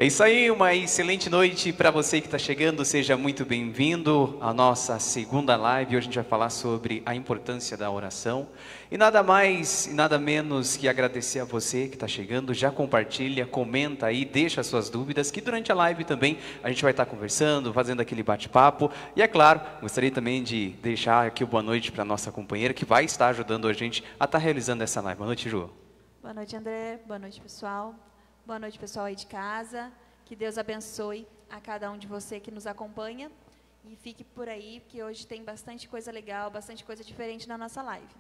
É isso aí, uma excelente noite para você que está chegando, seja muito bem-vindo à nossa segunda live. Hoje a gente vai falar sobre a importância da oração. E nada mais e nada menos que agradecer a você que está chegando, já compartilha, comenta aí, deixa as suas dúvidas, que durante a live também a gente vai estar conversando, fazendo aquele bate-papo. E é claro, gostaria também de deixar aqui o boa noite para a nossa companheira que vai estar ajudando a gente a estar realizando essa live. Boa noite, Ju. Boa noite, André. Boa noite, pessoal. Boa noite, pessoal aí de casa. Que Deus abençoe a cada um de você que nos acompanha. E fique por aí, que hoje tem bastante coisa legal, bastante coisa diferente na nossa live.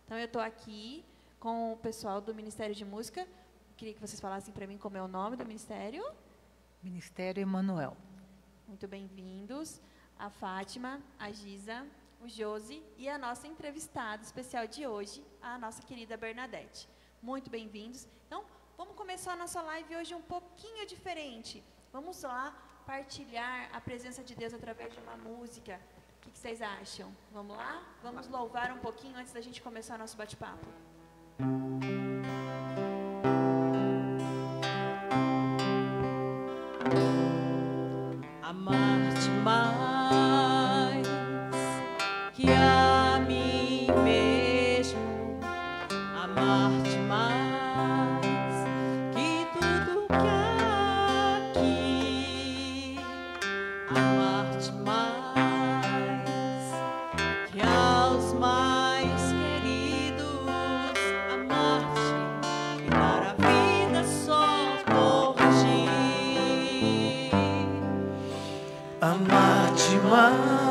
Então, eu estou aqui com o pessoal do Ministério de Música. Queria que vocês falassem para mim como é o nome do ministério. Ministério Emanuel. Muito bem-vindos. A Fátima, a Giza, o Josi e a nossa entrevistada especial de hoje, a nossa querida Bernadette. Muito bem-vindos. Então, vamos começar a nossa live hoje um pouquinho diferente. Vamos lá partilhar a presença de Deus através de uma música. O que vocês acham? Vamos lá? Vamos louvar um pouquinho antes da gente começar o nosso bate-papo. Amar-te mais que a mim mesmo, amar-te mais que tudo que há aqui, amar-te mais que aos mais queridos, amar-te e dar a vida só por ti. Amar-te mais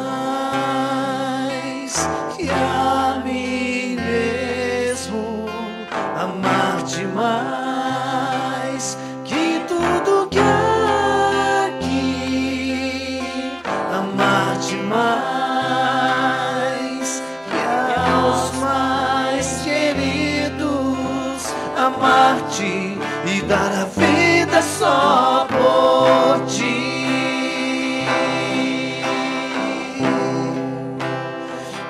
que a mim mesmo, amar-te mais que tudo que há aqui, amar-te mais que aos mais queridos, amar-te e dar a vida só por ti.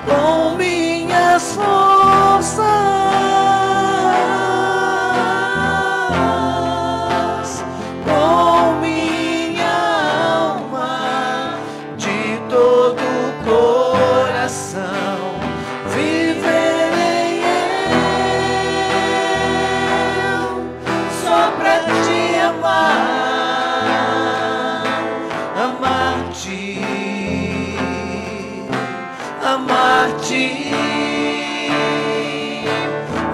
Com minhas forças, com minha alma, de todo o coração, viverei eu, só pra te amar, amar-te. Amar-te,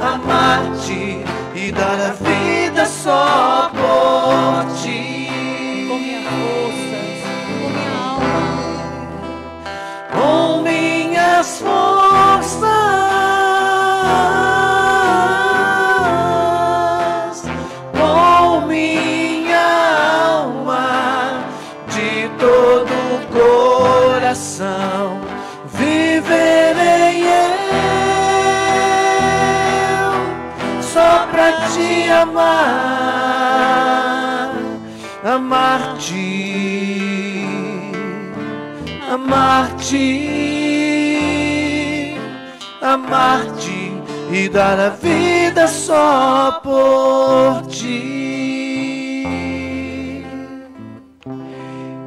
amar-te e dar a vida só por ti. Com minhas forças, com minha alma, Com minhas forças, com minha alma, de todo o coração, viverei eu, só pra te amar, amar-te, amar-te, amar-te e dar a vida só por ti.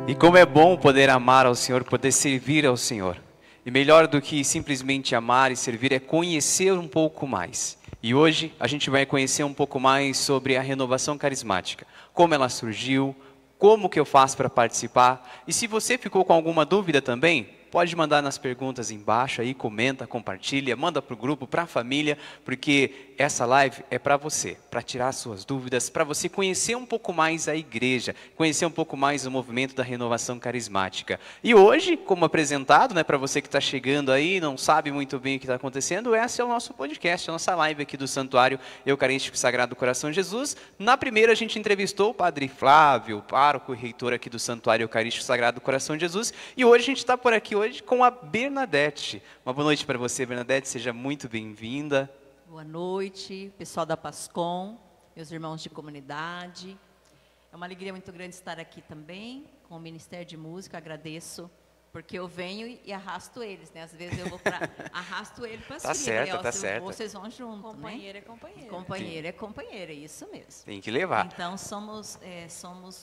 E como é bom poder amar ao Senhor, poder servir ao Senhor. E melhor do que simplesmente amar e servir é conhecer um pouco mais. E hoje a gente vai conhecer um pouco mais sobre a renovação carismática. Como ela surgiu, como que eu faço para participar. E se você ficou com alguma dúvida também, pode mandar nas perguntas embaixo aí, comenta, compartilha, manda para o grupo, para a família, porque essa live é para você, para tirar suas dúvidas, para você conhecer um pouco mais a igreja, conhecer um pouco mais o movimento da renovação carismática. E hoje, como apresentado, né, para você que está chegando aí, não sabe muito bem o que está acontecendo, esse é o nosso podcast, a nossa live aqui do Santuário Eucarístico Sagrado do Coração de Jesus. Na primeira a gente entrevistou o Padre Flávio, pároco e reitor aqui do Santuário Eucarístico Sagrado do Coração de Jesus, e hoje a gente está por aqui hoje com a Bernadette. Uma boa noite para você, Bernadette, seja muito bem-vinda. boa noite, pessoal da Pascom, meus irmãos de É uma alegria muito grande estar aqui também com o Ministério de Música. Agradeço Porque eu venho e arrasto eles, né? Às vezes eu vou para arrasto ele para Tá certo, tá se eu certo. vou, vocês vão junto, Companheira né? é companheira. Companheira é companheira, isso mesmo. Tem que levar. Então somos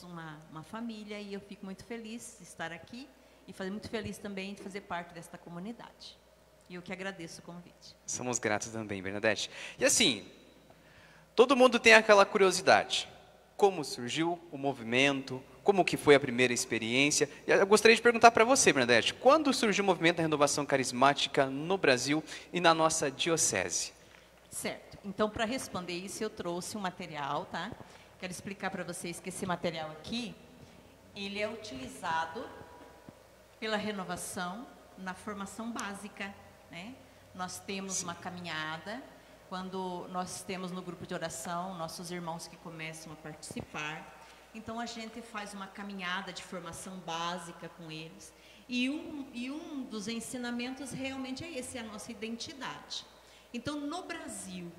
uma família e eu fico muito feliz de estar aqui e muito feliz também de fazer parte desta comunidade. E eu que agradeço o convite. Somos gratos também, Bernadette. E assim, todo mundo tem aquela curiosidade. Como surgiu o movimento? Como que foi a primeira experiência? E eu gostaria de perguntar para você, Bernadette, quando surgiu o movimento da renovação carismática no Brasil e na nossa diocese? Certo. Então, para responder isso, eu trouxe um material, tá? Quero explicar para vocês que esse material aqui, ele é utilizado pela renovação na formação básica, né? Nós temos uma caminhada, quando nós temos no grupo de oração, nossos irmãos que começam a participar. Então, a gente faz uma caminhada de formação básica com eles. E um dos ensinamentos realmente é esse, é a nossa identidade. Então, no Brasil,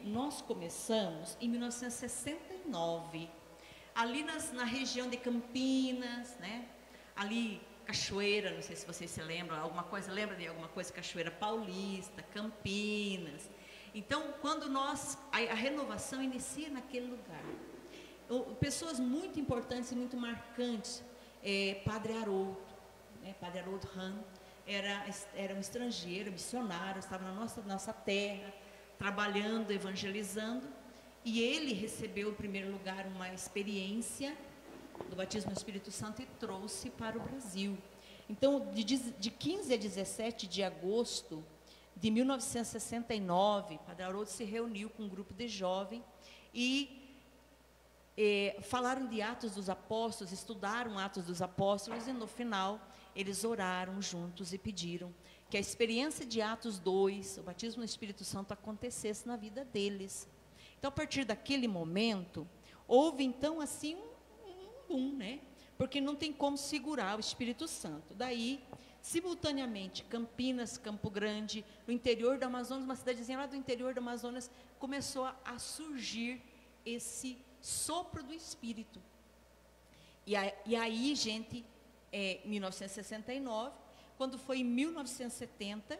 nós começamos em 1969, ali na região de Campinas, né? Ali, Cachoeira, não sei se vocês se lembram, lembra de alguma coisa? Cachoeira Paulista, Campinas. Então, quando a renovação inicia naquele lugar. Pessoas muito importantes e muito marcantes, Padre Haroldo, né? Padre Haroldo Hahn, era um estrangeiro, missionário, estava na nossa terra, trabalhando, evangelizando, e ele recebeu, em primeiro lugar, uma experiência do batismo no Espírito Santo e trouxe para o Brasil. Então, de 15 a 17 de agosto de 1969, Padre Haroldo se reuniu com um grupo de jovens e falaram de Atos dos Apóstolos, estudaram Atos dos Apóstolos e no final eles oraram juntos e pediram que a experiência de Atos 2, o batismo no Espírito Santo, acontecesse na vida deles. Então, a partir daquele momento, houve então assim um boom, né? Porque não tem como segurar o Espírito Santo. Daí, simultaneamente, Campinas, Campo Grande, no interior do Amazonas, uma cidadezinha lá do interior do Amazonas, começou a surgir esse sopro do Espírito. E aí, gente, 1969, quando foi em 1970,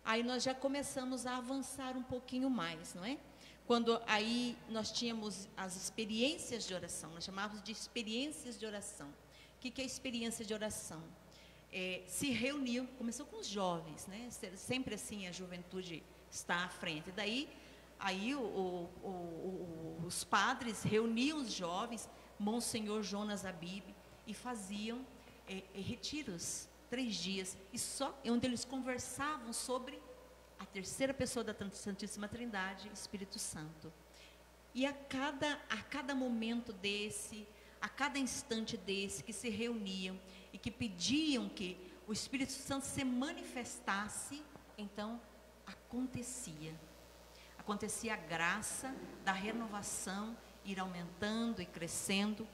aí nós já começamos a avançar um pouquinho mais, não é? Quando aí nós tínhamos as experiências de oração, nós chamávamos de experiências de oração. O que é experiência de oração? Se reuniam, começou com os jovens, né? Sempre assim a juventude está à frente. Daí, aí os padres reuniam os jovens, Monsenhor Jonas Abib, e faziam retiros, 3 dias, onde eles conversavam sobre a terceira pessoa da Santíssima Trindade, Espírito Santo. E a cada momento desse, a cada instante desse, que se reuniam e que pediam que o Espírito Santo se manifestasse, então acontecia a graça da renovação ir aumentando e crescendo.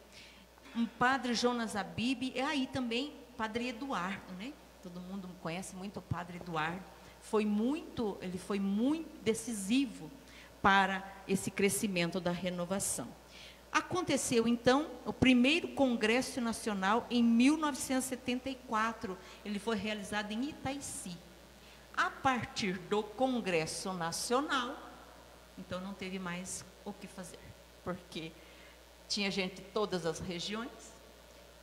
Um padre Jonas Abib, e aí também Padre Eduardo, né? Todo mundo conhece muito o Padre Eduardo. Ele foi muito decisivo para esse crescimento da renovação. Aconteceu, então, o primeiro Congresso Nacional em 1974. Ele foi realizado em Itaici. A partir do Congresso Nacional, então não teve mais o que fazer, porque tinha gente de todas as regiões,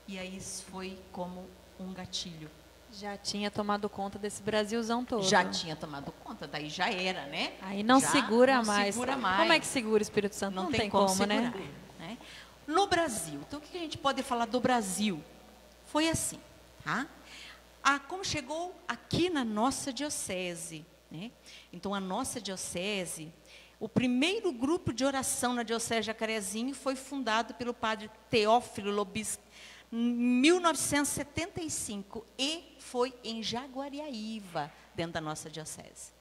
e aí isso foi como um gatilho. Já tinha tomado conta desse Brasilzão todo. Já tinha tomado conta, daí já era, né? Aí não segura mais. Segura mais. Como é que segura o Espírito Santo? Não tem como segurar, né? No Brasil, então o que a gente pode falar do Brasil? Foi assim, tá? Como chegou aqui na nossa diocese, né? Então a nossa diocese, o primeiro grupo de oração na diocese de Jacarezinho foi fundado pelo padre Teófilo Lobis em 1975 e foi em Jaguariaíva, dentro da nossa diocese.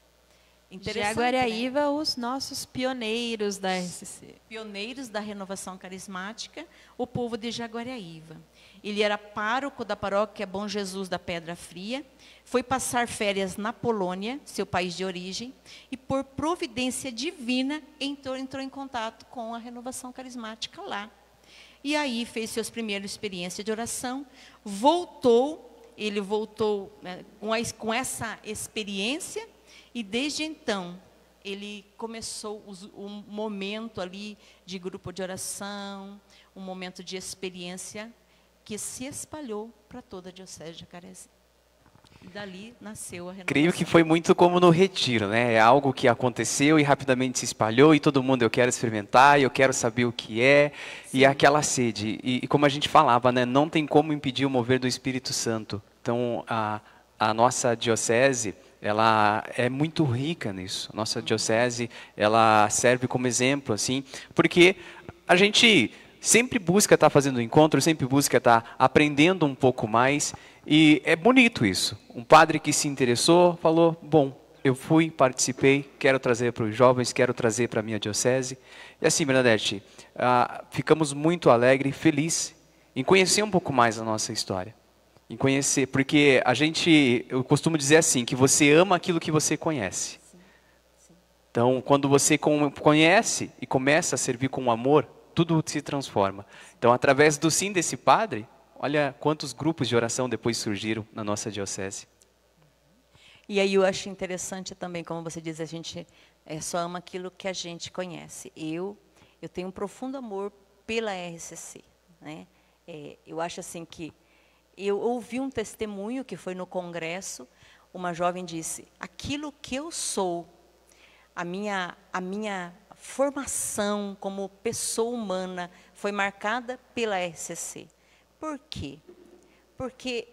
Jaguariaíva, né? Os nossos pioneiros da RCC. Pioneiros da renovação carismática, o povo de Jaguariaíva. Ele era pároco da paróquia Bom Jesus da Pedra Fria, foi passar férias na Polônia, seu país de origem, e por providência divina entrou em contato com a renovação carismática lá. E aí fez suas primeiras experiências de oração, ele voltou, né, com essa experiência, e desde então ele começou um momento ali de grupo de oração, um momento de experiência que se espalhou para toda a Diocese de Jacarezinho. E dali nasceu a renovação. Creio que foi muito como no retiro, né? É algo que aconteceu e rapidamente se espalhou e todo mundo, eu quero experimentar, eu quero saber o que é, e aquela sede. E como a gente falava, né? Não tem como impedir o mover do Espírito Santo. Então, a nossa diocese, ela é muito rica nisso. A nossa diocese, ela serve como exemplo, assim, porque a gente sempre busca estar fazendo encontro, sempre busca estar aprendendo um pouco mais. E é bonito isso. Um padre que se interessou, falou, bom, eu fui, participei, quero trazer para os jovens, quero trazer para a minha diocese. E assim, Bernadette, ficamos muito alegres, felizes em conhecer um pouco mais a nossa história. Em conhecer, porque eu costumo dizer assim, que você ama aquilo que você conhece. Então, quando você conhece e começa a servir com amor, tudo se transforma. Então, através do sim desse padre, olha quantos grupos de oração depois surgiram na nossa diocese. E aí eu acho interessante também, como você diz, a gente só ama aquilo que a gente conhece. Eu tenho um profundo amor pela RCC, né? Eu acho assim que eu ouvi um testemunho que foi no congresso, uma jovem disse, aquilo que eu sou, a minha formação como pessoa humana foi marcada pela RCC. Por quê? Porque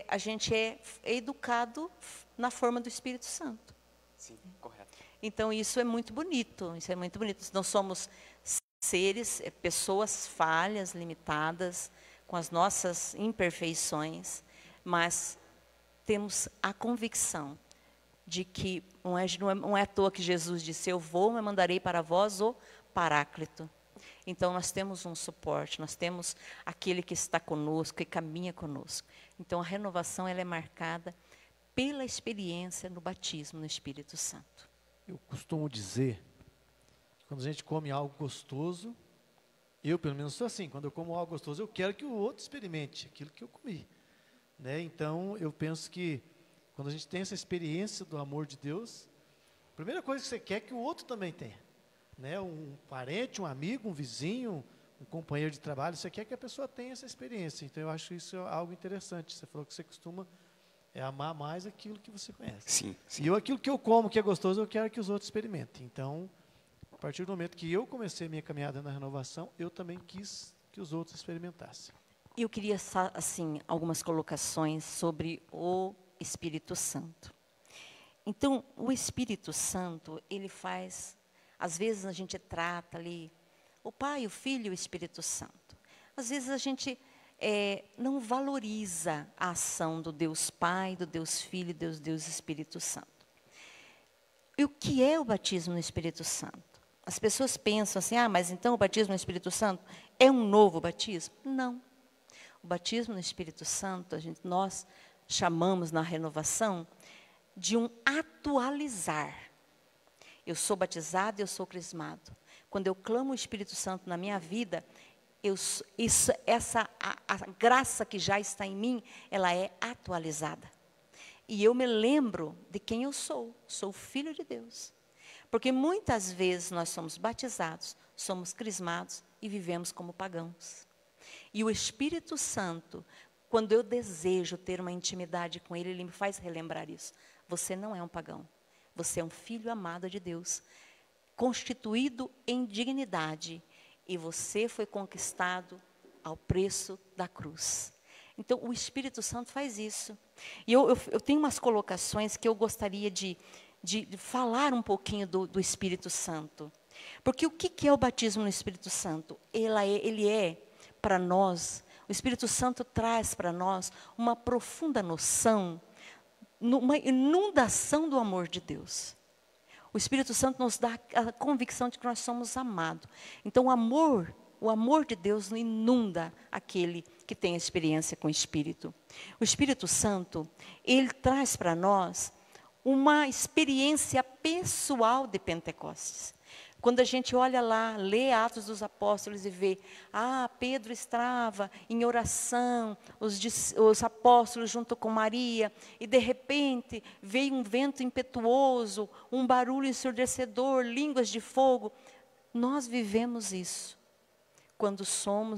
a gente é educado na forma do Espírito Santo. Sim, correto. Então, isso é muito bonito. Isso é muito bonito. Nós somos seres, pessoas falhas, limitadas, com as nossas imperfeições, mas temos a convicção de que não é à toa que Jesus disse, eu vou, mas mandarei para vós o Paráclito. Então, nós temos um suporte, nós temos aquele que está conosco e caminha conosco. Então, a renovação ela é marcada pela experiência no batismo no Espírito Santo. Eu costumo dizer, quando a gente come algo gostoso, eu pelo menos sou assim, quando eu como algo gostoso, eu quero que o outro experimente aquilo que eu comi. Né? Então, eu penso que quando a gente tem essa experiência do amor de Deus, a primeira coisa que você quer é que o outro também tenha. Né, um parente, um amigo, um vizinho, um companheiro de trabalho, você quer que a pessoa tenha essa experiência. Então, eu acho isso algo interessante. Você falou que você costuma amar mais aquilo que você conhece. Sim, sim. E aquilo que eu como, que é gostoso, eu quero que os outros experimentem. Então, a partir do momento que eu comecei a minha caminhada na renovação, eu também quis que os outros experimentassem. Eu queria, assim, algumas colocações sobre o Espírito Santo. Então, o Espírito Santo, ele faz... Às vezes a gente trata ali o Pai, o Filho e o Espírito Santo. Às vezes a gente não valoriza a ação do Deus Pai, do Deus Filho e do Deus Espírito Santo. E o que é o batismo no Espírito Santo? As pessoas pensam assim, mas então o batismo no Espírito Santo é um novo batismo? Não. O batismo no Espírito Santo, nós chamamos na renovação de um atualizar. Eu sou batizado, eu sou crismado. Quando eu clamo o Espírito Santo na minha vida, a graça que já está em mim, ela é atualizada. E eu me lembro de quem eu sou filho de Deus. Porque muitas vezes nós somos batizados, somos crismados e vivemos como pagãos. E o Espírito Santo, quando eu desejo ter uma intimidade com Ele, Ele me faz relembrar isso. Você não é um pagão. Você é um filho amado de Deus, constituído em dignidade, e você foi conquistado ao preço da cruz. Então, o Espírito Santo faz isso. E eu tenho umas colocações que eu gostaria de falar um pouquinho do Espírito Santo. Porque o que é o batismo no Espírito Santo? Ele é, para nós, o Espírito Santo traz para nós uma profunda noção, numa inundação do amor de Deus. O Espírito Santo nos dá a convicção de que nós somos amados. Então, o amor de Deus inunda aquele que tem a experiência com o Espírito. O Espírito Santo, ele traz para nós uma experiência pessoal de Pentecostes. Quando a gente olha lá, lê Atos dos Apóstolos e vê, Pedro estava em oração, os apóstolos junto com Maria, e de repente veio um vento impetuoso, um barulho ensurdecedor, línguas de fogo. Nós vivemos isso quando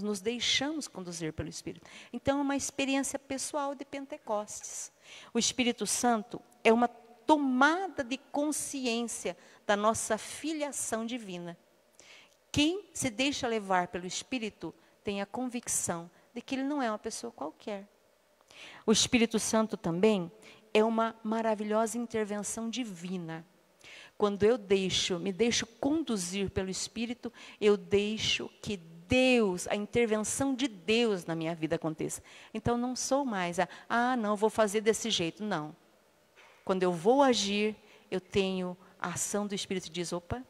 nos deixamos conduzir pelo Espírito. Então é uma experiência pessoal de Pentecostes. O Espírito Santo é uma tomada de consciência da nossa filiação divina. Quem se deixa levar pelo Espírito tem a convicção de que ele não é uma pessoa qualquer. O Espírito Santo também é uma maravilhosa intervenção divina. Quando eu me deixo conduzir pelo Espírito, eu deixo que a intervenção de Deus na minha vida aconteça. Então não sou mais não, vou fazer desse jeito. Não. Quando eu vou agir, eu tenho a ação do Espírito que diz, opa,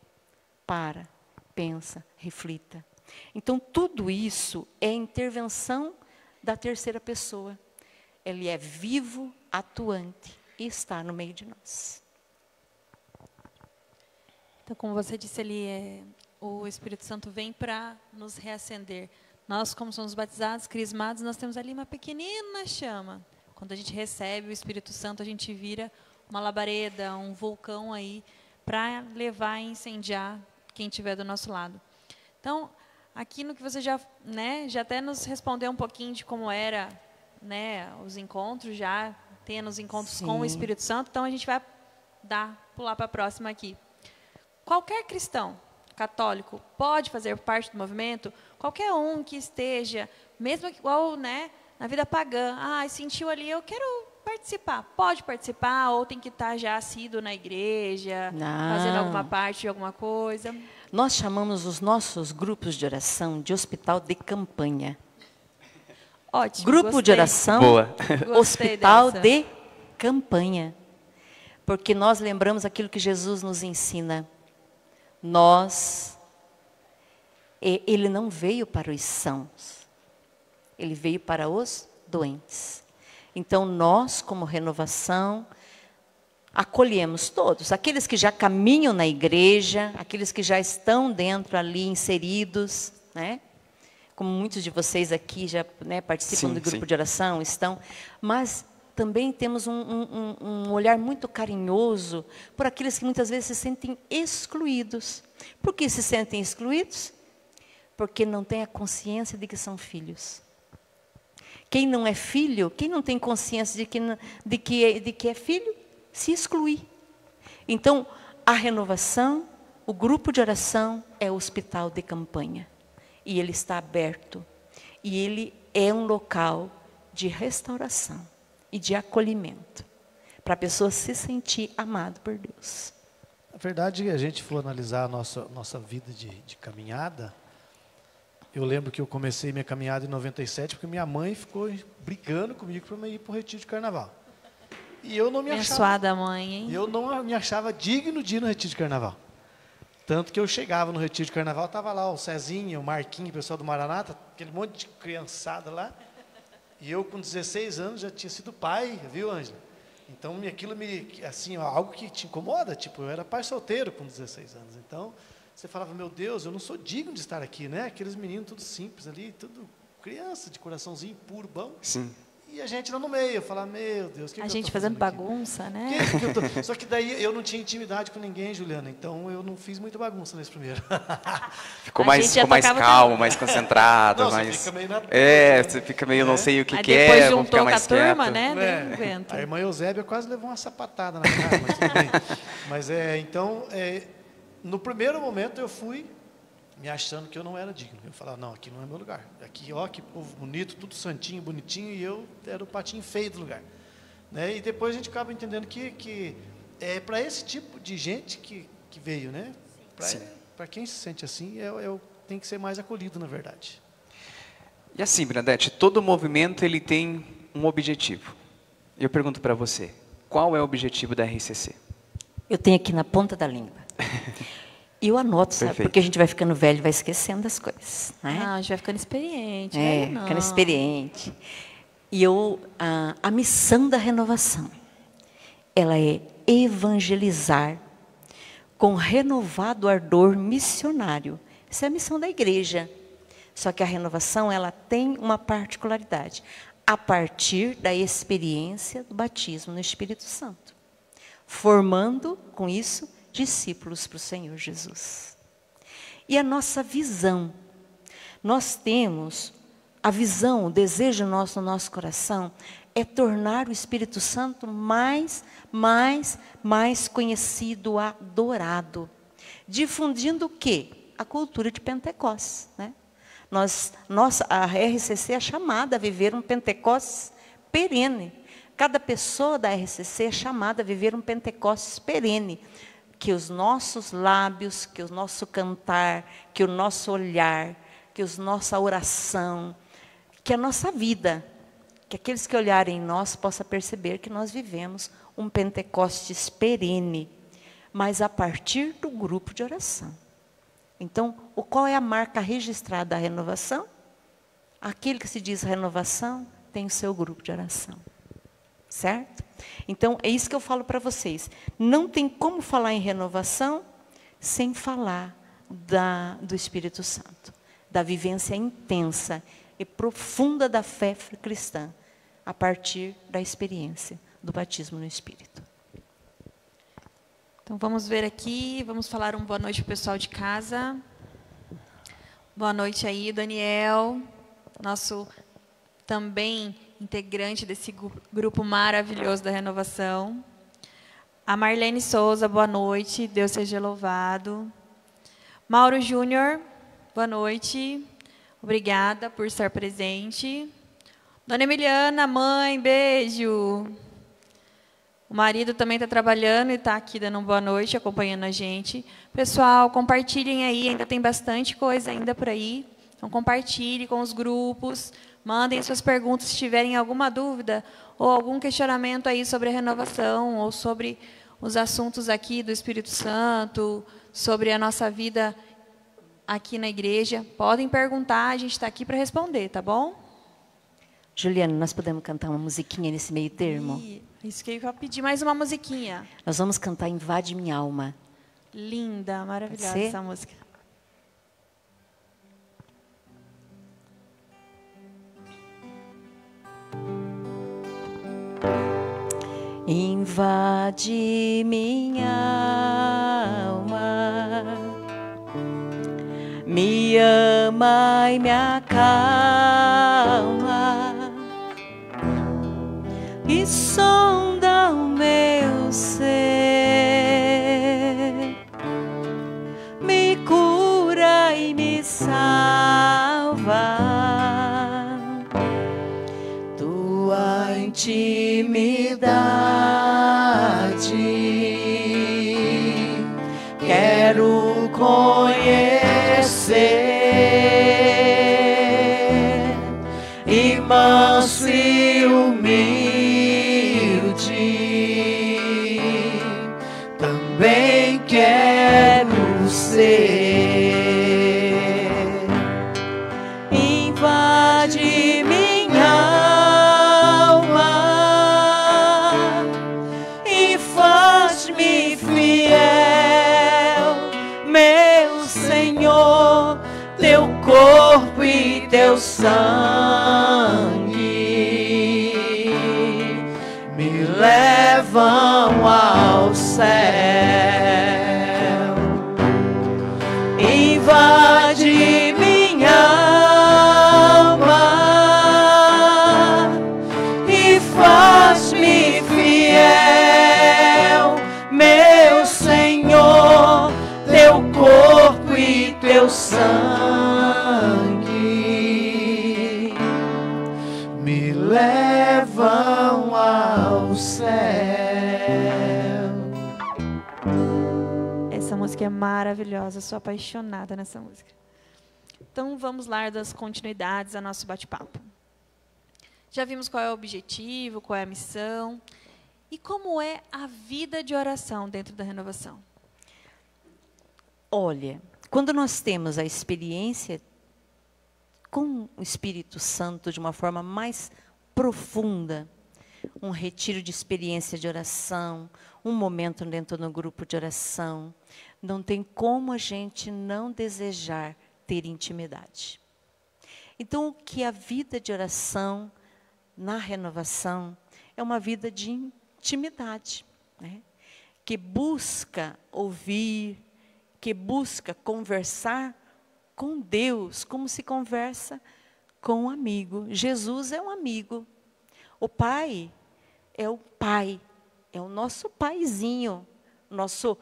para, pensa, reflita. Então, tudo isso é intervenção da terceira pessoa. Ele é vivo, atuante e está no meio de nós. Então, como você disse ali, o Espírito Santo vem para nos reacender. Nós, como somos batizados, crismados, nós temos ali uma pequenina chama. Quando a gente recebe o Espírito Santo, a gente vira uma labareda, um vulcão aí, para levar e incendiar quem estiver do nosso lado. Então, aqui no que você já até nos respondeu um pouquinho de como era, os encontros, já tendo os encontros com o Espírito Santo, então a gente vai pular para a próxima aqui. Qualquer cristão católico pode fazer parte do movimento? Qualquer um que esteja, mesmo igual, na vida pagã, sentiu ali, eu quero participar. Pode participar ou tem que estar já assíduo na igreja, fazendo alguma parte de alguma coisa? Nós chamamos os nossos grupos de oração de hospital de campanha. Ótimo, Grupo de oração, Boa. hospital de campanha. Porque nós lembramos aquilo que Jesus nos ensina. Ele não veio para os sãos, ele veio para os doentes. Então, nós, como renovação, acolhemos todos, aqueles que já caminham na igreja, aqueles que já estão dentro ali, inseridos, como muitos de vocês aqui já participam do grupo de oração, mas também temos um olhar muito carinhoso por aqueles que muitas vezes se sentem excluídos. Por que se sentem excluídos? Porque não têm a consciência de que são filhos. Quem não é filho, quem não tem consciência de que é filho, se exclui. Então, a renovação, o grupo de oração é o hospital de campanha. E ele está aberto. E ele é um local de restauração e de acolhimento, para a pessoa se sentir amada por Deus. Na verdade, a gente for analisar a nossa vida de caminhada, eu lembro que eu comecei minha caminhada em 97, porque minha mãe ficou brigando comigo para ir para o retiro de carnaval. E eu não me achava... Abençoada mãe, hein? Eu não me achava digno de ir no retiro de carnaval. Tanto que eu chegava no retiro de carnaval, estava lá o Cezinha, o Marquinhos, o pessoal do Maranata, aquele monte de criançada lá. E eu, com 16 anos, já tinha sido pai, viu, Ângela? Então, aquilo algo que te incomoda, eu era pai solteiro com 16 anos. Então, você falava, meu Deus, eu não sou digno de estar aqui, Aqueles meninos tudo simples ali, tudo criança, de coraçãozinho puro, bom. Sim. E a gente lá no meio, eu falava, meu Deus, a gente fazendo bagunça, Só que daí eu não tinha intimidade com ninguém, Juliana, então eu não fiz muita bagunça nesse primeiro. Ficou mais calmo, mais concentrado. Não, mais... Você fica meio na... você fica meio, não sei o que é, depois vou ficar mais quieto. Depois juntou com a turma, A irmã Eusébia quase levou uma sapatada na cara, mas tudo bem. Mas no primeiro momento eu fui me achando que eu não era digno. Eu falava, não, aqui não é meu lugar. Aqui, que povo bonito, tudo santinho, bonitinho, e eu era o patinho feio do lugar. E depois a gente acaba entendendo que é para esse tipo de gente que veio, Para quem se sente assim, tem que ser mais acolhido, na verdade. E assim, Bernadette, todo movimento ele tem um objetivo. Eu pergunto para você, qual é o objetivo da RCC? Eu tenho aqui na ponta da língua. E eu anoto, sabe? Perfeito. Porque a gente vai ficando velho, vai esquecendo das coisas. A gente vai ficando experiente. Ficando experiente. E a missão da renovação, ela é evangelizar com renovado ardor missionário. Essa é a missão da igreja. Só que a renovação, ela tem uma particularidade. A partir da experiência do batismo no Espírito Santo. Formando, com isso, discípulos para o Senhor Jesus. E a nossa visão. Nós temos a visão, o desejo nosso no nosso coração é tornar o Espírito Santo mais conhecido, adorado. Difundindo o quê? A cultura de Pentecostes, né? A RCC é chamada a viver um Pentecostes perene. Cada pessoa da RCC é chamada a viver um Pentecostes perene. Que os nossos lábios, que o nosso cantar, que o nosso olhar, que a nossa oração, que a nossa vida, que aqueles que olharem em nós possam perceber que nós vivemos um Pentecostes perene, mas a partir do grupo de oração. Então, qual é a marca registrada da renovação? Aquele que se diz renovação tem o seu grupo de oração. Certo? Então, é isso que eu falo para vocês. Não tem como falar em renovação sem falar do Espírito Santo. Da vivência intensa e profunda da fé cristã, a partir da experiência do batismo no Espírito. Então, vamos ver aqui, vamos falar boa noite para o pessoal de casa. Boa noite aí, Daniel, nosso também integrante desse grupo maravilhoso da renovação. A Marlene Souza, boa noite, Deus seja louvado. Mauro Júnior, boa noite, obrigada por estar presente. Dona Emiliana, mãe, beijo. O marido também está trabalhando e está aqui dando uma boa noite, acompanhando a gente. Pessoal, compartilhem aí, ainda tem bastante coisa ainda por aí. Então, compartilhe com os grupos, mandem suas perguntas se tiverem alguma dúvida ou algum questionamento aí sobre a renovação ou sobre os assuntos aqui do Espírito Santo, sobre a nossa vida aqui na igreja. Podem perguntar, a gente está aqui para responder, tá bom? Juliana, nós podemos cantar uma musiquinha nesse meio termo? Isso que eu ia pedir, mais uma musiquinha. Nós vamos cantar Invade Minha Alma. Linda, maravilhosa essa música. Invade minha alma, me ama e me acalma, e sonda o meu ser, me cura e me salva. Tua intimidade quero conhecer, e manso e humilde também quero ser. Invade minha alma e faz-me fiel, meu Senhor. Teu corpo e teu sangue me levam ao céu. Invade minha alma e faz-me fiel, meu Senhor. Teu corpo e teu sangue me levam ao céu. Essa música é maravilhosa, sou apaixonada nessa música. Então, vamos lá das continuidades ao nosso bate-papo. Já vimos qual é o objetivo, qual é a missão e como é a vida de oração dentro da renovação. Olha, quando nós temos a experiência com o Espírito Santo de uma forma mais profunda, um retiro de experiência de oração, um momento dentro do grupo de oração, não tem como a gente não desejar ter intimidade. Então, o que a vida de oração na renovação é uma vida de intimidade, né? Que busca ouvir, que busca conversar com Deus, como se conversa com um amigo. Jesus é um amigo. O Pai é o Pai, é o nosso paizinho, nosso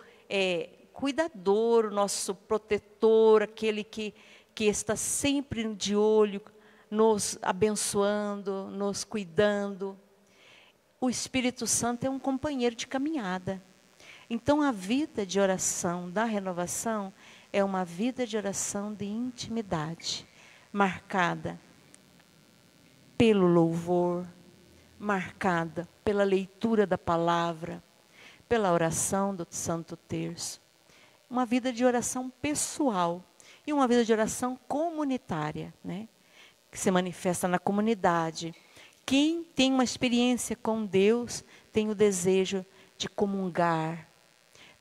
cuidador, nosso protetor, aquele que está sempre de olho, nos abençoando, nos cuidando. O Espírito Santo é um companheiro de caminhada. Então, a vida de oração da renovação é uma vida de oração de intimidade, marcada pelo louvor, marcada pela leitura da palavra, pela oração do Santo Terço. Uma vida de oração pessoal e uma vida de oração comunitária, né? Que se manifesta na comunidade. Quem tem uma experiência com Deus tem o desejo de comungar,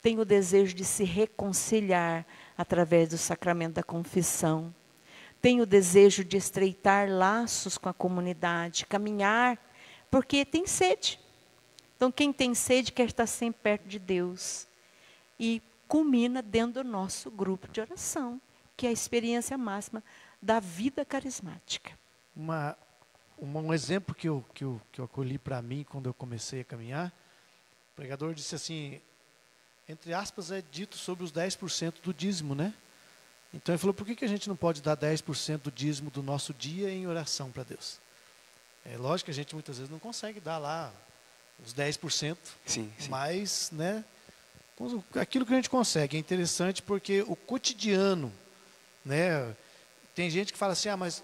tem o desejo de se reconciliar através do sacramento da confissão, tem o desejo de estreitar laços com a comunidade, caminhar, porque tem sede. Então, quem tem sede quer estar sempre perto de Deus. E culmina dentro do nosso grupo de oração, que é a experiência máxima da vida carismática. Um exemplo que eu acolhi para mim quando eu comecei a caminhar, o pregador disse assim, entre aspas, é dito sobre os 10% do dízimo, né? Então ele falou, por que a gente não pode dar 10% do dízimo do nosso dia em oração para Deus? É lógico que a gente muitas vezes não consegue dar lá os 10%, sim. Mas, né, aquilo que a gente consegue. É interessante porque o cotidiano, né, tem gente que fala assim, mas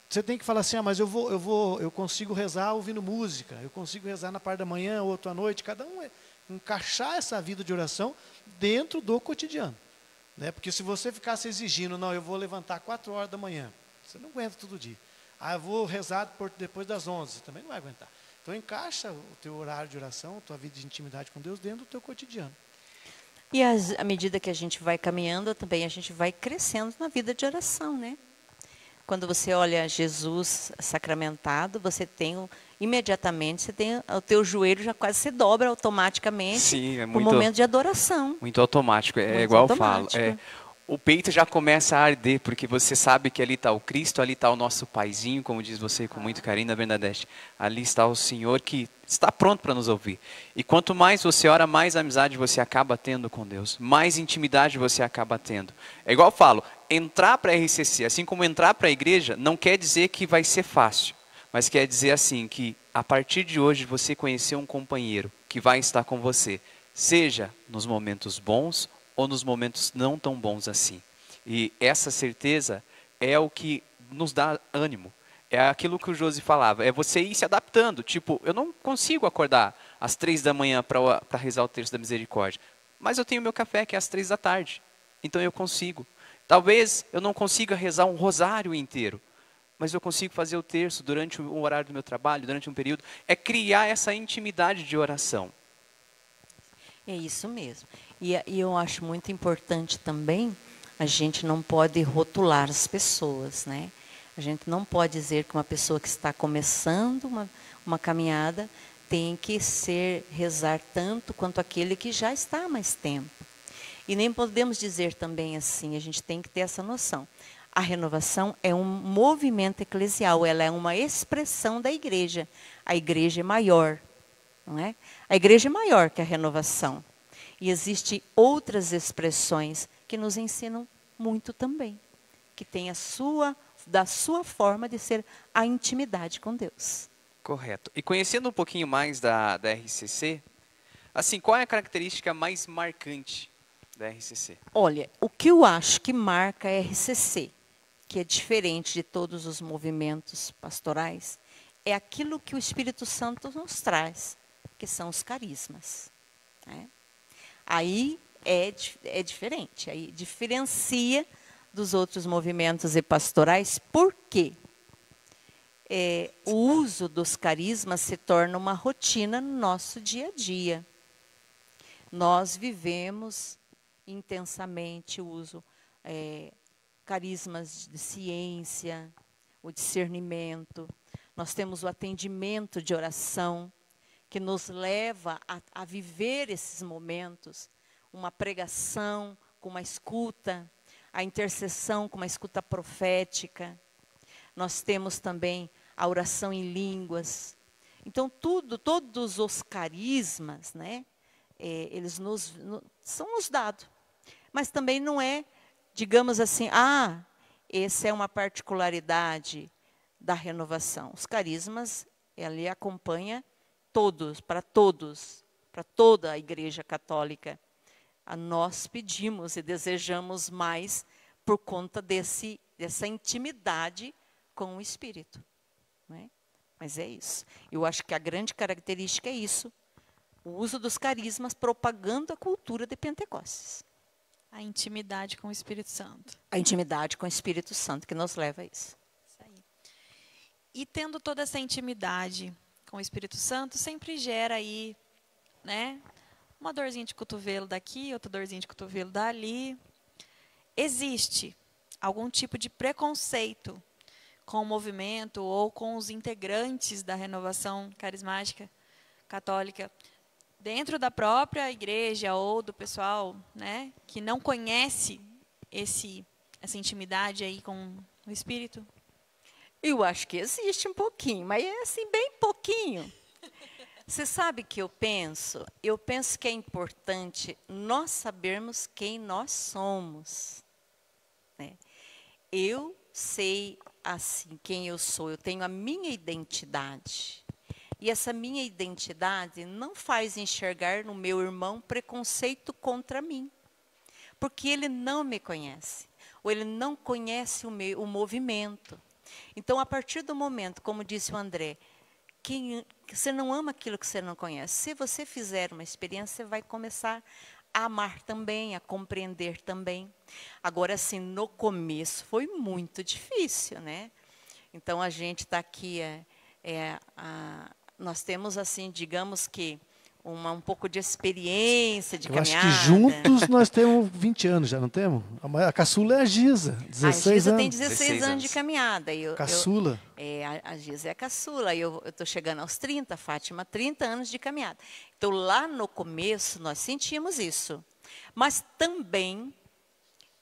você tem que falar assim, mas eu consigo rezar ouvindo música, eu consigo rezar na parte da manhã, outro à noite, cada um encaixar essa vida de oração dentro do cotidiano, né? Porque se você ficasse exigindo, não, eu vou levantar 4 horas da manhã, você não aguenta todo dia. Eu vou rezar depois das 11, você também não vai aguentar. Então encaixa o teu horário de oração, a tua vida de intimidade com Deus dentro do teu cotidiano. E à medida que a gente vai caminhando, também a gente vai crescendo na vida de oração, né? Quando você olha Jesus sacramentado, você tem imediatamente, o teu joelho já quase se dobra automaticamente. Sim, é muito, no momento de adoração. Muito automático, muito igual automático. Eu falo. O peito já começa a arder, porque você sabe que ali está o Cristo, ali está o nosso paizinho, como diz você com muito carinho, Bernadette. Ali está o Senhor que está pronto para nos ouvir. E quanto mais você ora, mais amizade você acaba tendo com Deus, mais intimidade você acaba tendo. É igual eu falo, entrar para a RCC, assim como entrar para a igreja, não quer dizer que vai ser fácil, mas quer dizer assim, que a partir de hoje você conhecer um companheiro que vai estar com você, seja nos momentos bons ou nos momentos não tão bons assim. E essa certeza é o que nos dá ânimo. É aquilo que o Josi falava, é você ir se adaptando. Tipo, eu não consigo acordar às 3 da manhã para rezar o terço da misericórdia, mas eu tenho meu café que é às 3 da tarde. Então eu consigo. Talvez eu não consiga rezar um rosário inteiro, mas eu consigo fazer o terço durante o horário do meu trabalho, durante um período. É criar essa intimidade de oração. É isso mesmo. E eu acho muito importante também, a gente não pode rotular as pessoas, né? A gente não pode dizer que uma pessoa que está começando uma caminhada tem que rezar tanto quanto aquele que já está há mais tempo. E nem podemos dizer também assim, a gente tem que ter essa noção. A renovação é um movimento eclesial, ela é uma expressão da igreja. A igreja é maior, não é? A igreja é maior que a renovação. E existem outras expressões que nos ensinam muito também, que tem da sua forma de ser a intimidade com Deus. Correto. E conhecendo um pouquinho mais da RCC, assim, qual é a característica mais marcante da RCC? Olha, o que eu acho que marca a RCC, que é diferente de todos os movimentos pastorais, é aquilo que o Espírito Santo nos traz, que são os carismas, né? Aí é diferente, aí diferencia dos outros movimentos e pastorais, porque o uso dos carismas se torna uma rotina no nosso dia a dia. nós vivemos intensamente o uso, carismas de ciência, o discernimento. Nós temos o atendimento de oração, que nos leva a viver esses momentos, uma pregação com uma escuta, a intercessão com uma escuta profética. Nós temos também a oração em línguas. Então, todos os carismas, né, eles são nos dados. Mas também não é, digamos assim, essa é uma particularidade da renovação. Os carismas, ele acompanha todos, para toda a Igreja Católica. Nós pedimos e desejamos mais por conta dessa intimidade com o Espírito. Não é? Mas é isso. Eu acho que a grande característica é isso. O uso dos carismas propagando a cultura de Pentecostes. A intimidade com o Espírito Santo. A intimidade com o Espírito Santo que nos leva a isso. Isso aí. E tendo toda essa intimidade com o Espírito Santo, sempre gera aí, né, uma dorzinha de cotovelo daqui, outra dorzinha de cotovelo dali. Existe algum tipo de preconceito com o movimento ou com os integrantes da renovação carismática católica dentro da própria igreja ou do pessoal, né, que não conhece essa intimidade aí com o Espírito? Eu acho que existe um pouquinho, mas é assim, bem pouquinho. Você sabe que eu penso? Eu penso que é importante nós sabermos quem nós somos. Né? Eu sei, assim, quem eu sou. Eu tenho a minha identidade. E essa minha identidade não faz enxergar no meu irmão preconceito contra mim. Porque ele não me conhece. Ou ele não conhece o movimento. Então, a partir do momento, como disse o André, você não ama aquilo que você não conhece. Se você fizer uma experiência, você vai começar a amar também, a compreender também. Agora, assim, no começo foi muito difícil, né? Então, a gente está aqui, nós temos, assim, digamos que, um pouco de experiência, de caminhada. Eu acho que juntos nós temos 20 anos, já não temos? A caçula é a Giza, 16 a Giza anos. tem 16 anos de caminhada. Caçula. A Giza é a caçula. Eu estou chegando aos 30, Fátima, 30 anos de caminhada. Então, lá no começo, nós sentimos isso. Mas também,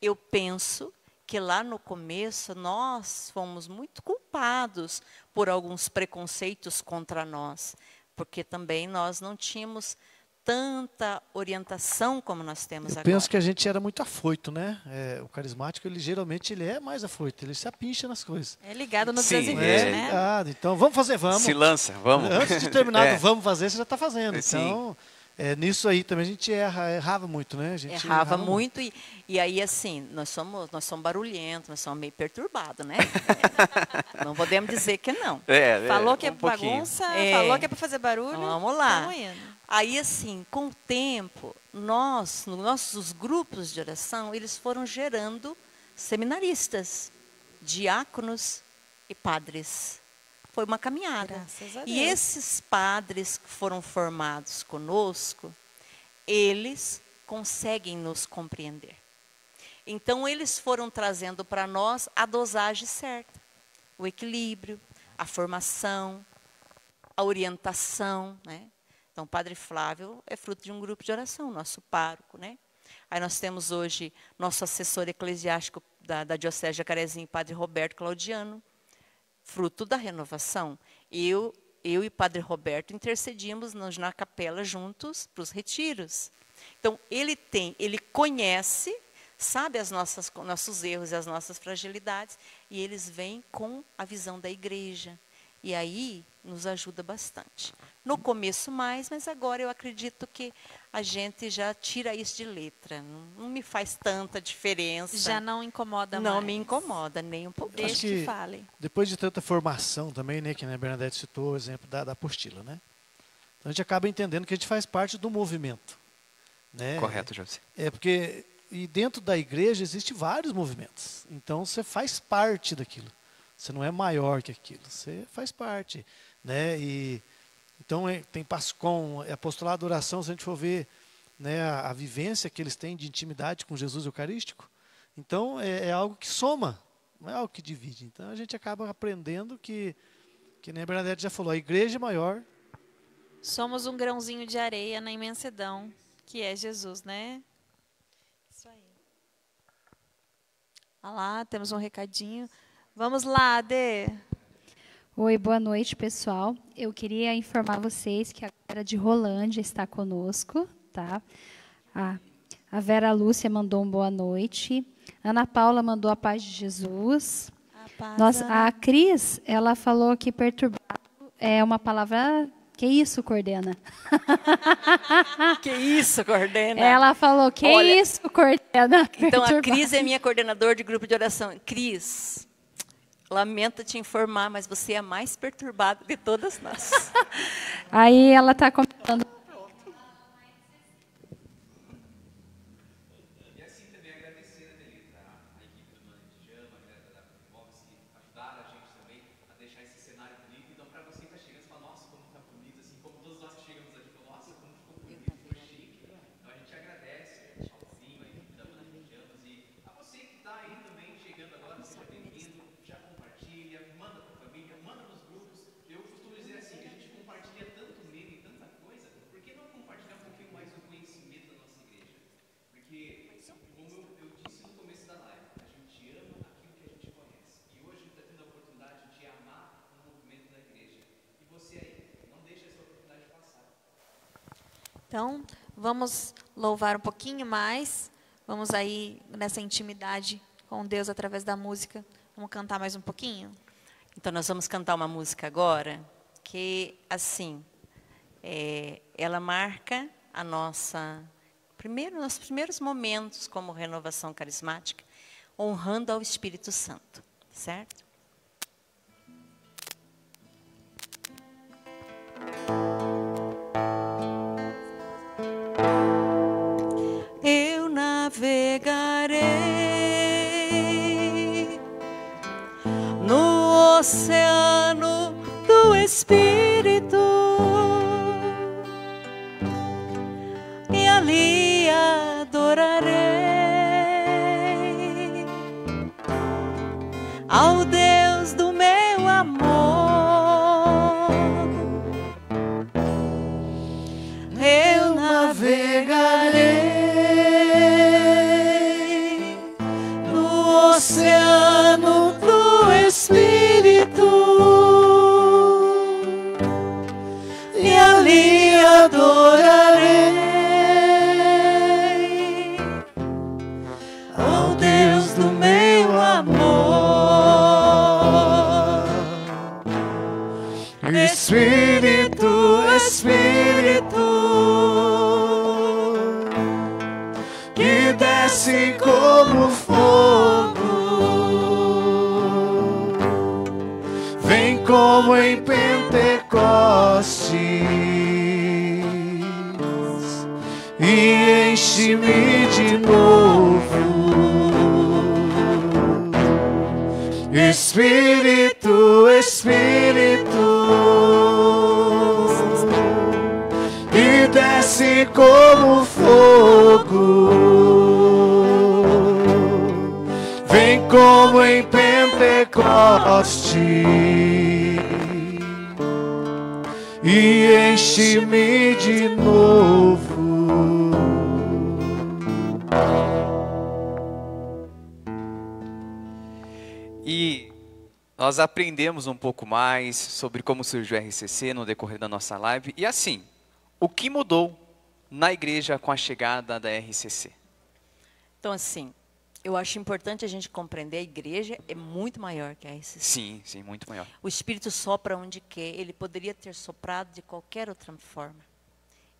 eu penso que lá no começo, nós fomos muito culpados por alguns preconceitos contra nós. Porque também nós não tínhamos tanta orientação como nós temos agora. Eu penso que a gente era muito afoito, né? O carismático, ele geralmente é mais afoito, ele se apincha nas coisas. É ligado no Sim, 220, né? Ligado. Então, vamos fazer, vamos. Se lança, vamos. Antes de terminar do vamos fazer, você já está fazendo. Então, Sim. Nisso aí também a gente errava muito, né? A gente errava muito. E aí, assim, nós somos barulhentos, nós somos meio perturbados, né? Não podemos dizer que não. Falou que é pouquinho. bagunça, falou que é para fazer barulho. Vamos lá. Tamo indo. Aí, assim, com o tempo, nos nossos grupos de oração, eles foram gerando seminaristas, diáconos e padres. Foi uma caminhada. Graças a Deus. E esses padres que foram formados conosco, eles conseguem nos compreender. Então, eles foram trazendo para nós a dosagem certa, o equilíbrio, a formação, a orientação, né? Então, o Padre Flávio é fruto de um grupo de oração, nosso pároco, né? Aí nós temos hoje nosso assessor eclesiástico da Diocese de Jacarezinho, Padre Roberto Claudiano, fruto da renovação. Eu e Padre Roberto intercedimos na capela juntos para os retiros. Então, ele conhece, sabe nossos erros e as nossas fragilidades, e eles vêm com a visão da igreja. E aí, nos ajuda bastante. No começo mais, mas agora eu acredito que a gente já tira isso de letra. Não me faz tanta diferença. Já não incomoda mais. Não me incomoda, nem um pouquinho. Deixa que fale. Depois de tanta formação também, né, que a Bernadette citou o exemplo da apostila, né? Então a gente acaba entendendo que a gente faz parte do movimento. Né? Correto, José. Porque dentro da igreja existem vários movimentos. Então você faz parte daquilo. Você não é maior que aquilo, você faz parte. Né? Então tem PASCOM, apostolado de oração, se a gente for ver, né, a vivência que eles têm de intimidade com Jesus Eucarístico. Então, é algo que soma, não é algo que divide. Então, a gente acaba aprendendo que nem a Bernadette já falou, a igreja é maior. Somos um grãozinho de areia na imensidão, que é Jesus, né? Isso aí. Olha lá, temos um recadinho. Vamos lá, Adê. Oi, boa noite, pessoal. Eu queria informar vocês que a galera de Rolândia está conosco, tá? A Vera Lúcia mandou um boa noite. Ana Paula mandou a paz de Jesus. A Cris, ela falou que perturbado é uma palavra... Que isso, coordena? Que isso, coordena? Ela falou, que Olha, isso, coordena? Então, a Cris é minha coordenadora de grupo de oração. Cris, lamento te informar, mas você é a mais perturbada de todas nós. Aí ela está comentando. E assim também agradecer a equipe do Mano de Jama, a galera da Box, que ajudaram a gente também a deixar esse cenário bonito. Então, para você que está chegando, você fala, nossa, como está bonito, assim, como todos nós que chegamos aqui, falam, nossa, como ficou bonito, ficou chique. Então, a gente agradece ao Zinho, a equipe da Mano de Jama, e a você que está aí também chegando agora, seja bem-vindo, já compartilha, manda para a família, manda nos grupos. Eu costumo dizer assim, que a gente compartilha tanto meme e tanta coisa, por que não compartilhar um pouquinho mais o conhecimento da nossa igreja? Porque, como eu disse no começo da live, a gente ama aquilo que a gente conhece. E hoje a gente está tendo a oportunidade de amar o movimento da igreja. E você aí, não deixe essa oportunidade passar. Então, vamos louvar um pouquinho mais. Vamos aí nessa intimidade com Deus através da música. Vamos cantar mais um pouquinho? Então, nós vamos cantar uma música agora que, assim, ela marca a nossos primeiros momentos como renovação carismática, honrando ao Espírito Santo, certo? Eu navegarei no oceano do Espírito e ali adorarei ao Deus do meu amor. Eu navegarei no oceano do Espírito e ali adorarei ao Deus do meu amor. Espírito, Espírito, que desce como fogo, vem como em Pentecostes e enche-me de novo. Espírito, Espírito, que desce como fogo, vem como em Pentecostes e enche-me de novo. E nós aprendemos um pouco mais sobre como surgiu o RCC no decorrer da nossa live. E assim, o que mudou na igreja com a chegada da RCC? Então, assim, eu acho importante a gente compreender, a igreja é muito maior que a RCC. Sim, sim, muito maior. O Espírito sopra onde quer, ele poderia ter soprado de qualquer outra forma.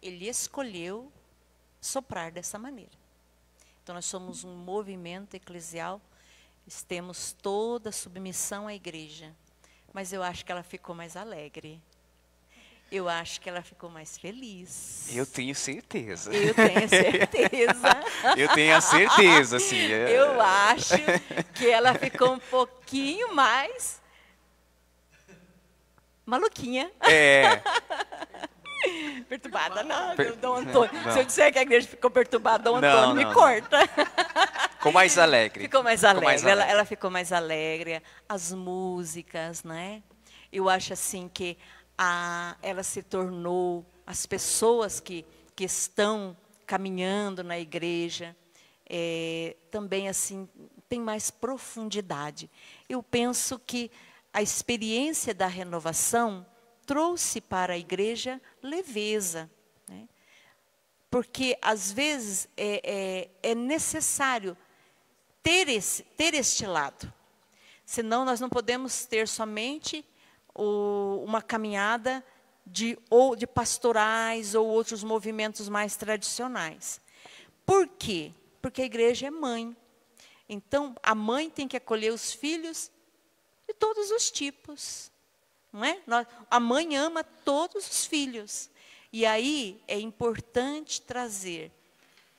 Ele escolheu soprar dessa maneira. Então, nós somos um movimento eclesial, temos toda a submissão à igreja, mas eu acho que ela ficou mais alegre. Eu acho que ela ficou mais feliz. Eu tenho certeza. Eu tenho certeza. Eu tenho a certeza, sim. Eu acho que ela ficou um pouquinho mais maluquinha. É. Perturbada, não, Per- Dom Antônio. Não. Se eu disser que a igreja ficou perturbada, Dom Não, Antônio me não. corta. Ficou mais alegre. Ficou mais alegre. Ela ficou mais alegre. As músicas, né? Eu acho assim que ela se tornou, as pessoas que estão caminhando na igreja, também assim, tem mais profundidade. Eu penso que a experiência da renovação trouxe para a igreja leveza, né? Porque, às vezes, é necessário ter este lado. Senão, nós não podemos ter somente uma caminhada de pastorais ou outros movimentos mais tradicionais. Por quê? Porque a igreja é mãe. Então, a mãe tem que acolher os filhos de todos os tipos. Não é? A mãe ama todos os filhos. E aí é importante trazer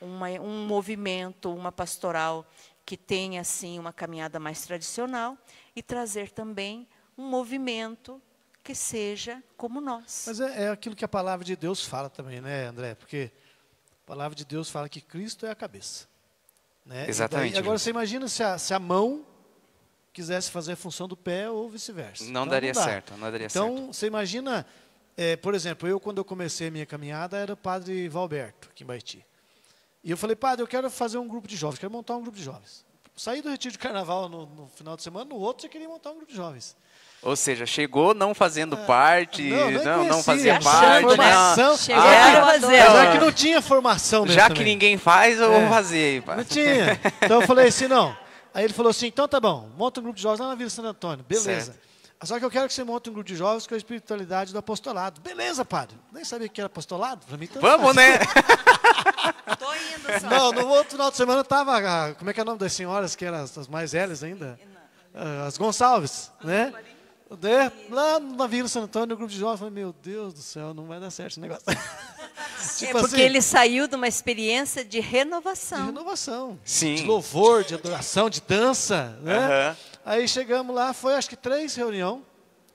um movimento, uma pastoral que tenha assim uma caminhada mais tradicional e trazer também um movimento que seja como nós. Mas é aquilo que a palavra de Deus fala também, né, André? Porque a palavra de Deus fala que Cristo é a cabeça. Né? Exatamente. Agora você imagina se a mão quisesse fazer a função do pé ou vice-versa. Não Então, daria dá. certo, não daria certo. Então, você imagina, por exemplo, quando eu comecei a minha caminhada, era o padre Valberto, aqui em Baiti. E eu falei, padre, eu quero fazer um grupo de jovens, quero montar um grupo de jovens. Saí do retiro de carnaval no final de semana, no outro eu queria montar um grupo de jovens. Ou seja, chegou não fazendo parte, não fazia Achando, parte. né? Formação. Chegou Ah, a fazer. mas é que não tinha formação mesmo Já que também. ninguém faz, eu vou fazer. Não tinha. Então eu falei assim, não. Aí ele falou assim, então tá bom, monta um grupo de jovens lá na Vila Santo Antônio. Beleza. Certo. Só que eu quero que você monte um grupo de jovens com a espiritualidade do apostolado. Beleza, padre. Nem sabia que era apostolado. Pra mim, tanto Vamos, faz. né? Tô indo só. Não, no outro final de semana tava, como é que é o nome das senhoras, que eram as mais velhas ainda? As Gonçalves, né? Lá na Vila Santo Antônio, no grupo de jovens, eu falei, meu Deus do céu, não vai dar certo esse negócio. Porque ele saiu de uma experiência de renovação. De renovação. Sim. De louvor, de adoração, de dança, né? Aham. Aí chegamos lá, foi acho que 3 reuniões.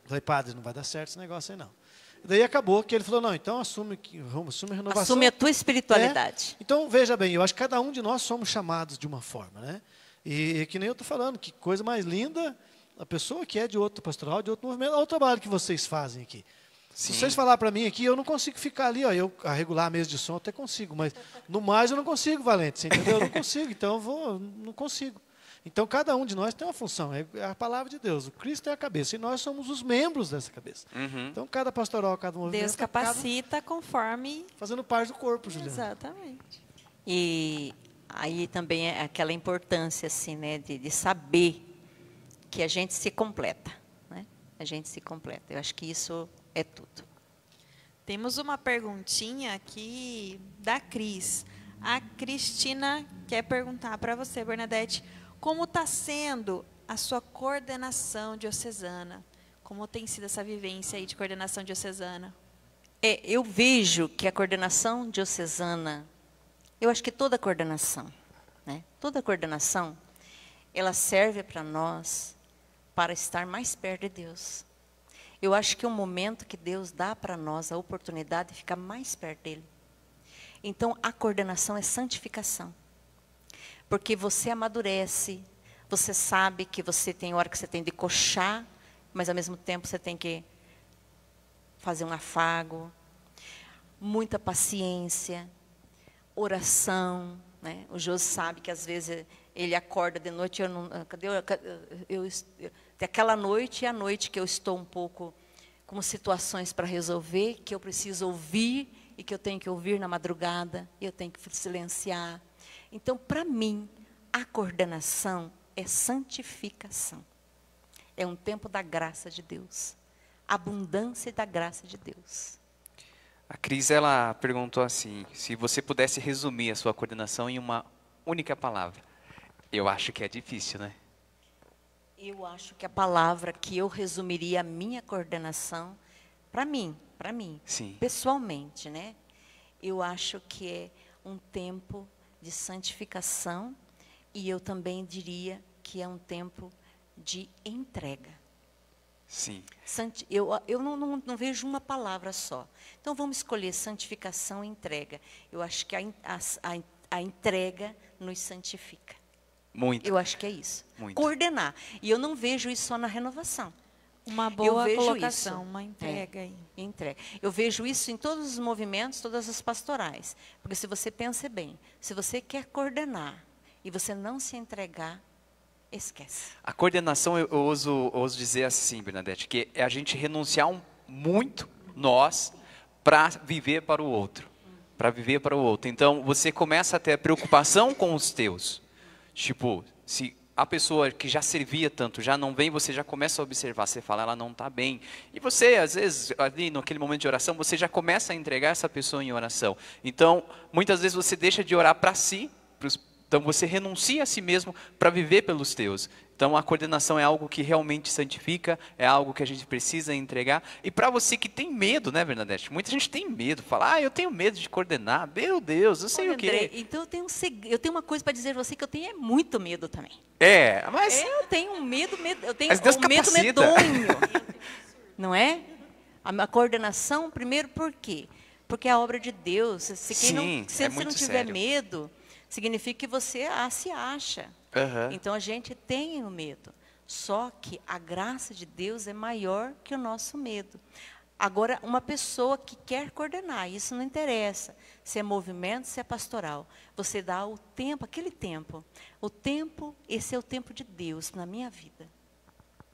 Falei, padre, não vai dar certo esse negócio aí não. E daí acabou que ele falou, não, então assume a renovação. Assume a tua espiritualidade. Então, veja bem, eu acho que cada um de nós somos chamados de uma forma, né? E que nem eu estou falando, que coisa mais linda, a pessoa que é de outro pastoral, de outro movimento, olha o trabalho que vocês fazem aqui. Sim. Se vocês falar para mim aqui, eu não consigo ficar ali, ó, eu a regular a mesa de som até consigo, mas no mais eu não consigo, Valente, você entendeu? Eu não consigo, então não consigo. Então cada um de nós tem uma função, é a palavra de Deus, o Cristo é a cabeça e nós somos os membros dessa cabeça. Uhum. Então cada pastoral, cada movimento, Deus capacita conforme... fazendo parte do corpo, Juliana. Exatamente. E aí também é aquela importância assim, né, de saber que a gente se completa, né? A gente se completa. Eu acho que isso é tudo. Temos uma perguntinha aqui da Cris. A Cristina quer perguntar para você, Bernadette, como está sendo a sua coordenação diocesana? Como tem sido essa vivência aí de coordenação diocesana? Eu vejo que a coordenação diocesana, eu acho que toda coordenação, né? Toda coordenação, ela serve para nós para estar mais perto de Deus. Eu acho que é um momento que Deus dá para nós a oportunidade de ficar mais perto dele. Então, a coordenação é santificação. Porque você amadurece, você sabe que você tem hora que você tem de coxar, mas ao mesmo tempo você tem que fazer um afago, muita paciência, oração, né? O Jô sabe que às vezes ele acorda de noite, aquela noite é a noite que eu estou um pouco com situações para resolver, que eu preciso ouvir e que eu tenho que ouvir na madrugada, e eu tenho que silenciar. Então, para mim, a coordenação é santificação. É um tempo da graça de Deus. Abundância da graça de Deus. A Cris, ela perguntou assim, se você pudesse resumir a sua coordenação em uma única palavra. Eu acho que é difícil, né? Eu acho que a palavra que eu resumiria a minha coordenação, para mim, Sim. pessoalmente, né? Eu acho que é um tempo de santificação e eu também diria que é um tempo de entrega. Sim. Eu não vejo uma palavra só. Então, vamos escolher santificação e entrega. Eu acho que a entrega nos santifica. Muito. Eu acho que é isso. Muito. Coordenar. E eu não vejo isso só na renovação. Uma Eu boa vejo colocação, isso. uma entrega aí. Entrega. Eu vejo isso em todos os movimentos, todas as pastorais. Porque se você pensa bem, se você quer coordenar e você não se entregar, esquece. A coordenação, eu ouso dizer assim, Bernadette, que é a gente renunciar muito, nós, para viver para o outro. Para viver para o outro. Então, você começa a ter preocupação com os teus. Tipo, se a pessoa que já servia tanto já não vem, você já começa a observar, você fala, ela não está bem. E você, às vezes, ali naquele momento de oração, você já começa a entregar essa pessoa em oração. Então, muitas vezes você deixa de orar para si, então você renuncia a si mesmo para viver pelos teus. Então a coordenação é algo que realmente santifica, é algo que a gente precisa entregar. E para você que tem medo, né, Bernadette? Muita gente tem medo, fala, eu tenho medo de coordenar, meu Deus, eu sei o quê. André, então eu tenho uma coisa para dizer a você que eu tenho muito medo também. Mas... Eu tenho um medo, eu tenho Mas Deus um medo capacita. medonho. Não é? A coordenação, primeiro, por quê? Porque é a obra de Deus. Se Sim, você é não muito tiver sério. medo, significa que você se acha. Aham. Então a gente tem o medo. Só que a graça de Deus é maior que o nosso medo. Agora, uma pessoa que quer coordenar, isso não interessa se é movimento, se é pastoral. Você dá o tempo, aquele tempo. O tempo, esse é o tempo de Deus na minha vida.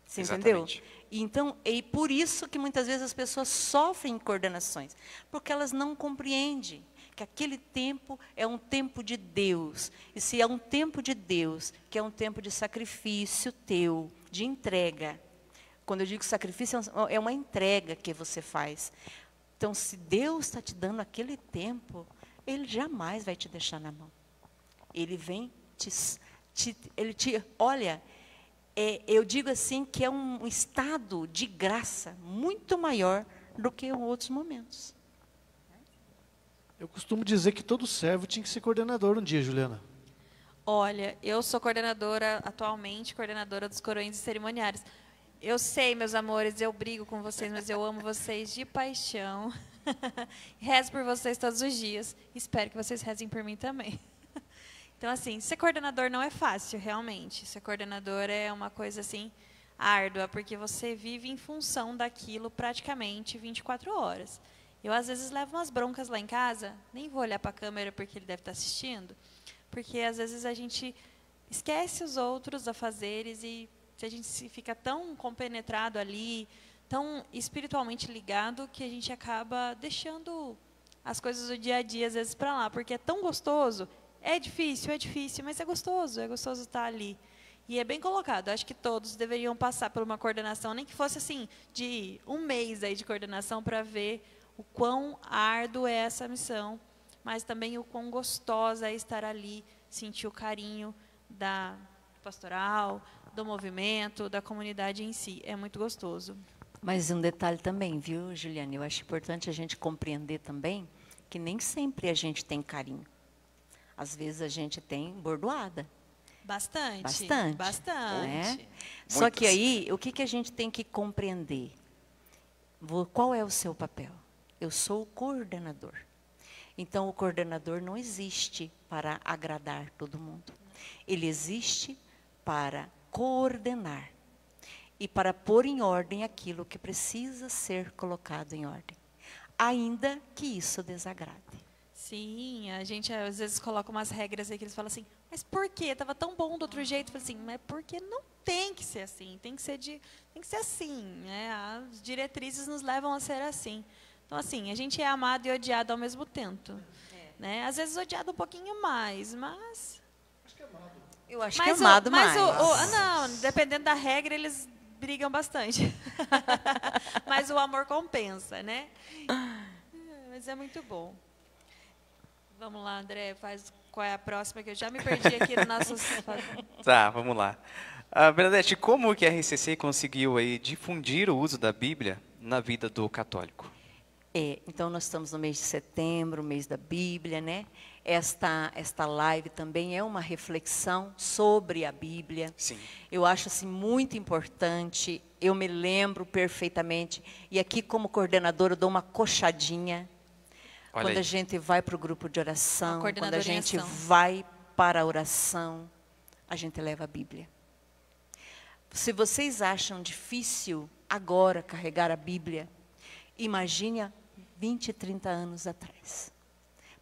Você entendeu? Exatamente. Então, e por isso que muitas vezes as pessoas sofrem coordenações, porque elas não compreendem que aquele tempo é um tempo de Deus. E se é um tempo de Deus, que é um tempo de sacrifício teu, de entrega. Quando eu digo sacrifício, é uma entrega que você faz. Então, se Deus está te dando aquele tempo, Ele jamais vai te deixar na mão. Ele vem, olha, eu digo assim que é um estado de graça muito maior do que em outros momentos. Eu costumo dizer que todo servo tinha que ser coordenador um dia, Juliana. Olha, eu sou coordenadora, atualmente, coordenadora dos coroinhos e cerimoniários. Eu sei, meus amores, eu brigo com vocês, mas eu amo vocês de paixão. Rezo por vocês todos os dias. Espero que vocês rezem por mim também. Então, assim, ser coordenador não é fácil, realmente. Ser coordenador é uma coisa, assim, árdua, porque você vive em função daquilo praticamente 24 horas. Eu, às vezes, levo umas broncas lá em casa, nem vou olhar para a câmera porque ele deve estar assistindo, porque, às vezes, a gente esquece os outros afazeres e a gente fica tão compenetrado ali, tão espiritualmente ligado, que a gente acaba deixando as coisas do dia a dia, às vezes, para lá, porque é tão gostoso. É difícil, mas é gostoso estar ali. E é bem colocado, acho que todos deveriam passar por uma coordenação, nem que fosse assim, de um mês aí de coordenação, para ver o quão árduo é essa missão, mas também o quão gostosa é estar ali, sentir o carinho da pastoral, do movimento, da comunidade em si. É muito gostoso. Mas um detalhe também, viu, Juliane? Eu acho importante a gente compreender também que nem sempre a gente tem carinho. Às vezes a gente tem bordoada. Bastante. Bastante. Né? Só Muitas. que aí, o que a gente tem que compreender? Qual é o seu papel? Eu sou o coordenador. Então, o coordenador não existe para agradar todo mundo. Ele existe para coordenar e para pôr em ordem aquilo que precisa ser colocado em ordem, ainda que isso desagrade. Sim, a gente às vezes coloca umas regras aí que eles falam assim, mas por quê? Estava tão bom do outro jeito. Eu falo assim, mas porque não tem que ser assim, tem que ser assim, né? As diretrizes nos levam a ser assim. Então, assim, a gente é amado e odiado ao mesmo tempo. Né? Às vezes odiado um pouquinho mais, mas... Eu acho que é amado mais. Não, dependendo da regra, eles brigam bastante. Mas o amor compensa, né? Mas é muito bom. Vamos lá, André, qual é a próxima, que eu já me perdi aqui no nosso... Tá, vamos lá. Bernadette, como que a RCC conseguiu aí difundir o uso da Bíblia na vida do católico? Então, nós estamos no mês de setembro, mês da Bíblia, né? esta live também é uma reflexão sobre a Bíblia. Sim. Eu acho assim muito importante. Eu me lembro perfeitamente. E aqui, como coordenadora, eu dou uma coxadinha. Olha Quando aí. a gente vai para o grupo de oração, Uma quando a coordenadora em gente ação. vai para a oração, a gente leva a Bíblia. Se vocês acham difícil agora carregar a Bíblia, imagine há 20, 30 anos atrás.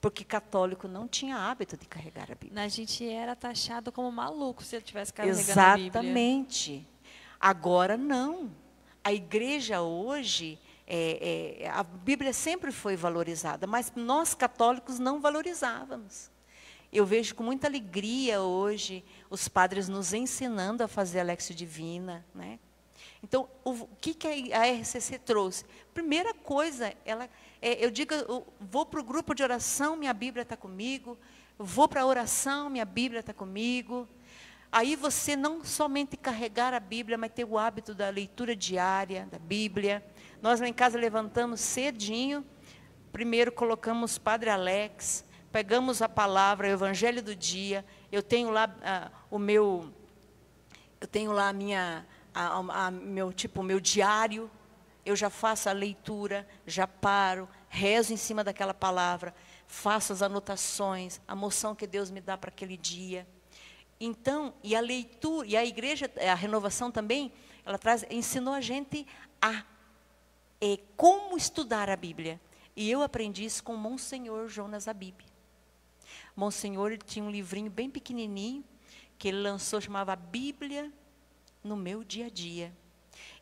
Porque católico não tinha hábito de carregar a Bíblia. A gente era taxado como maluco se eu tivesse carregando a Bíblia. Exatamente. Agora não. A igreja hoje, a Bíblia sempre foi valorizada, mas nós católicos não valorizávamos. Eu vejo com muita alegria hoje os padres nos ensinando a fazer a Léxio Divina, né? Então, o que a RCC trouxe? Primeira coisa, eu digo, eu vou para o grupo de oração, minha Bíblia está comigo. Vou para a oração, minha Bíblia está comigo. Aí você não somente carregar a Bíblia, mas ter o hábito da leitura diária da Bíblia. Nós lá em casa levantamos cedinho. Primeiro colocamos Padre Alex, pegamos a palavra, o Evangelho do dia. Eu tenho lá o meu diário. Eu já faço a leitura, já paro, rezo em cima daquela palavra, faço as anotações, a moção que Deus me dá para aquele dia. Então, e a leitura, e a igreja, a renovação também, ela ensinou a gente a como estudar a Bíblia. E eu aprendi isso com o Monsenhor Jonas Abib. Monsenhor, ele tinha um livrinho bem pequenininho, que ele lançou, chamava Bíblia no meu dia a dia.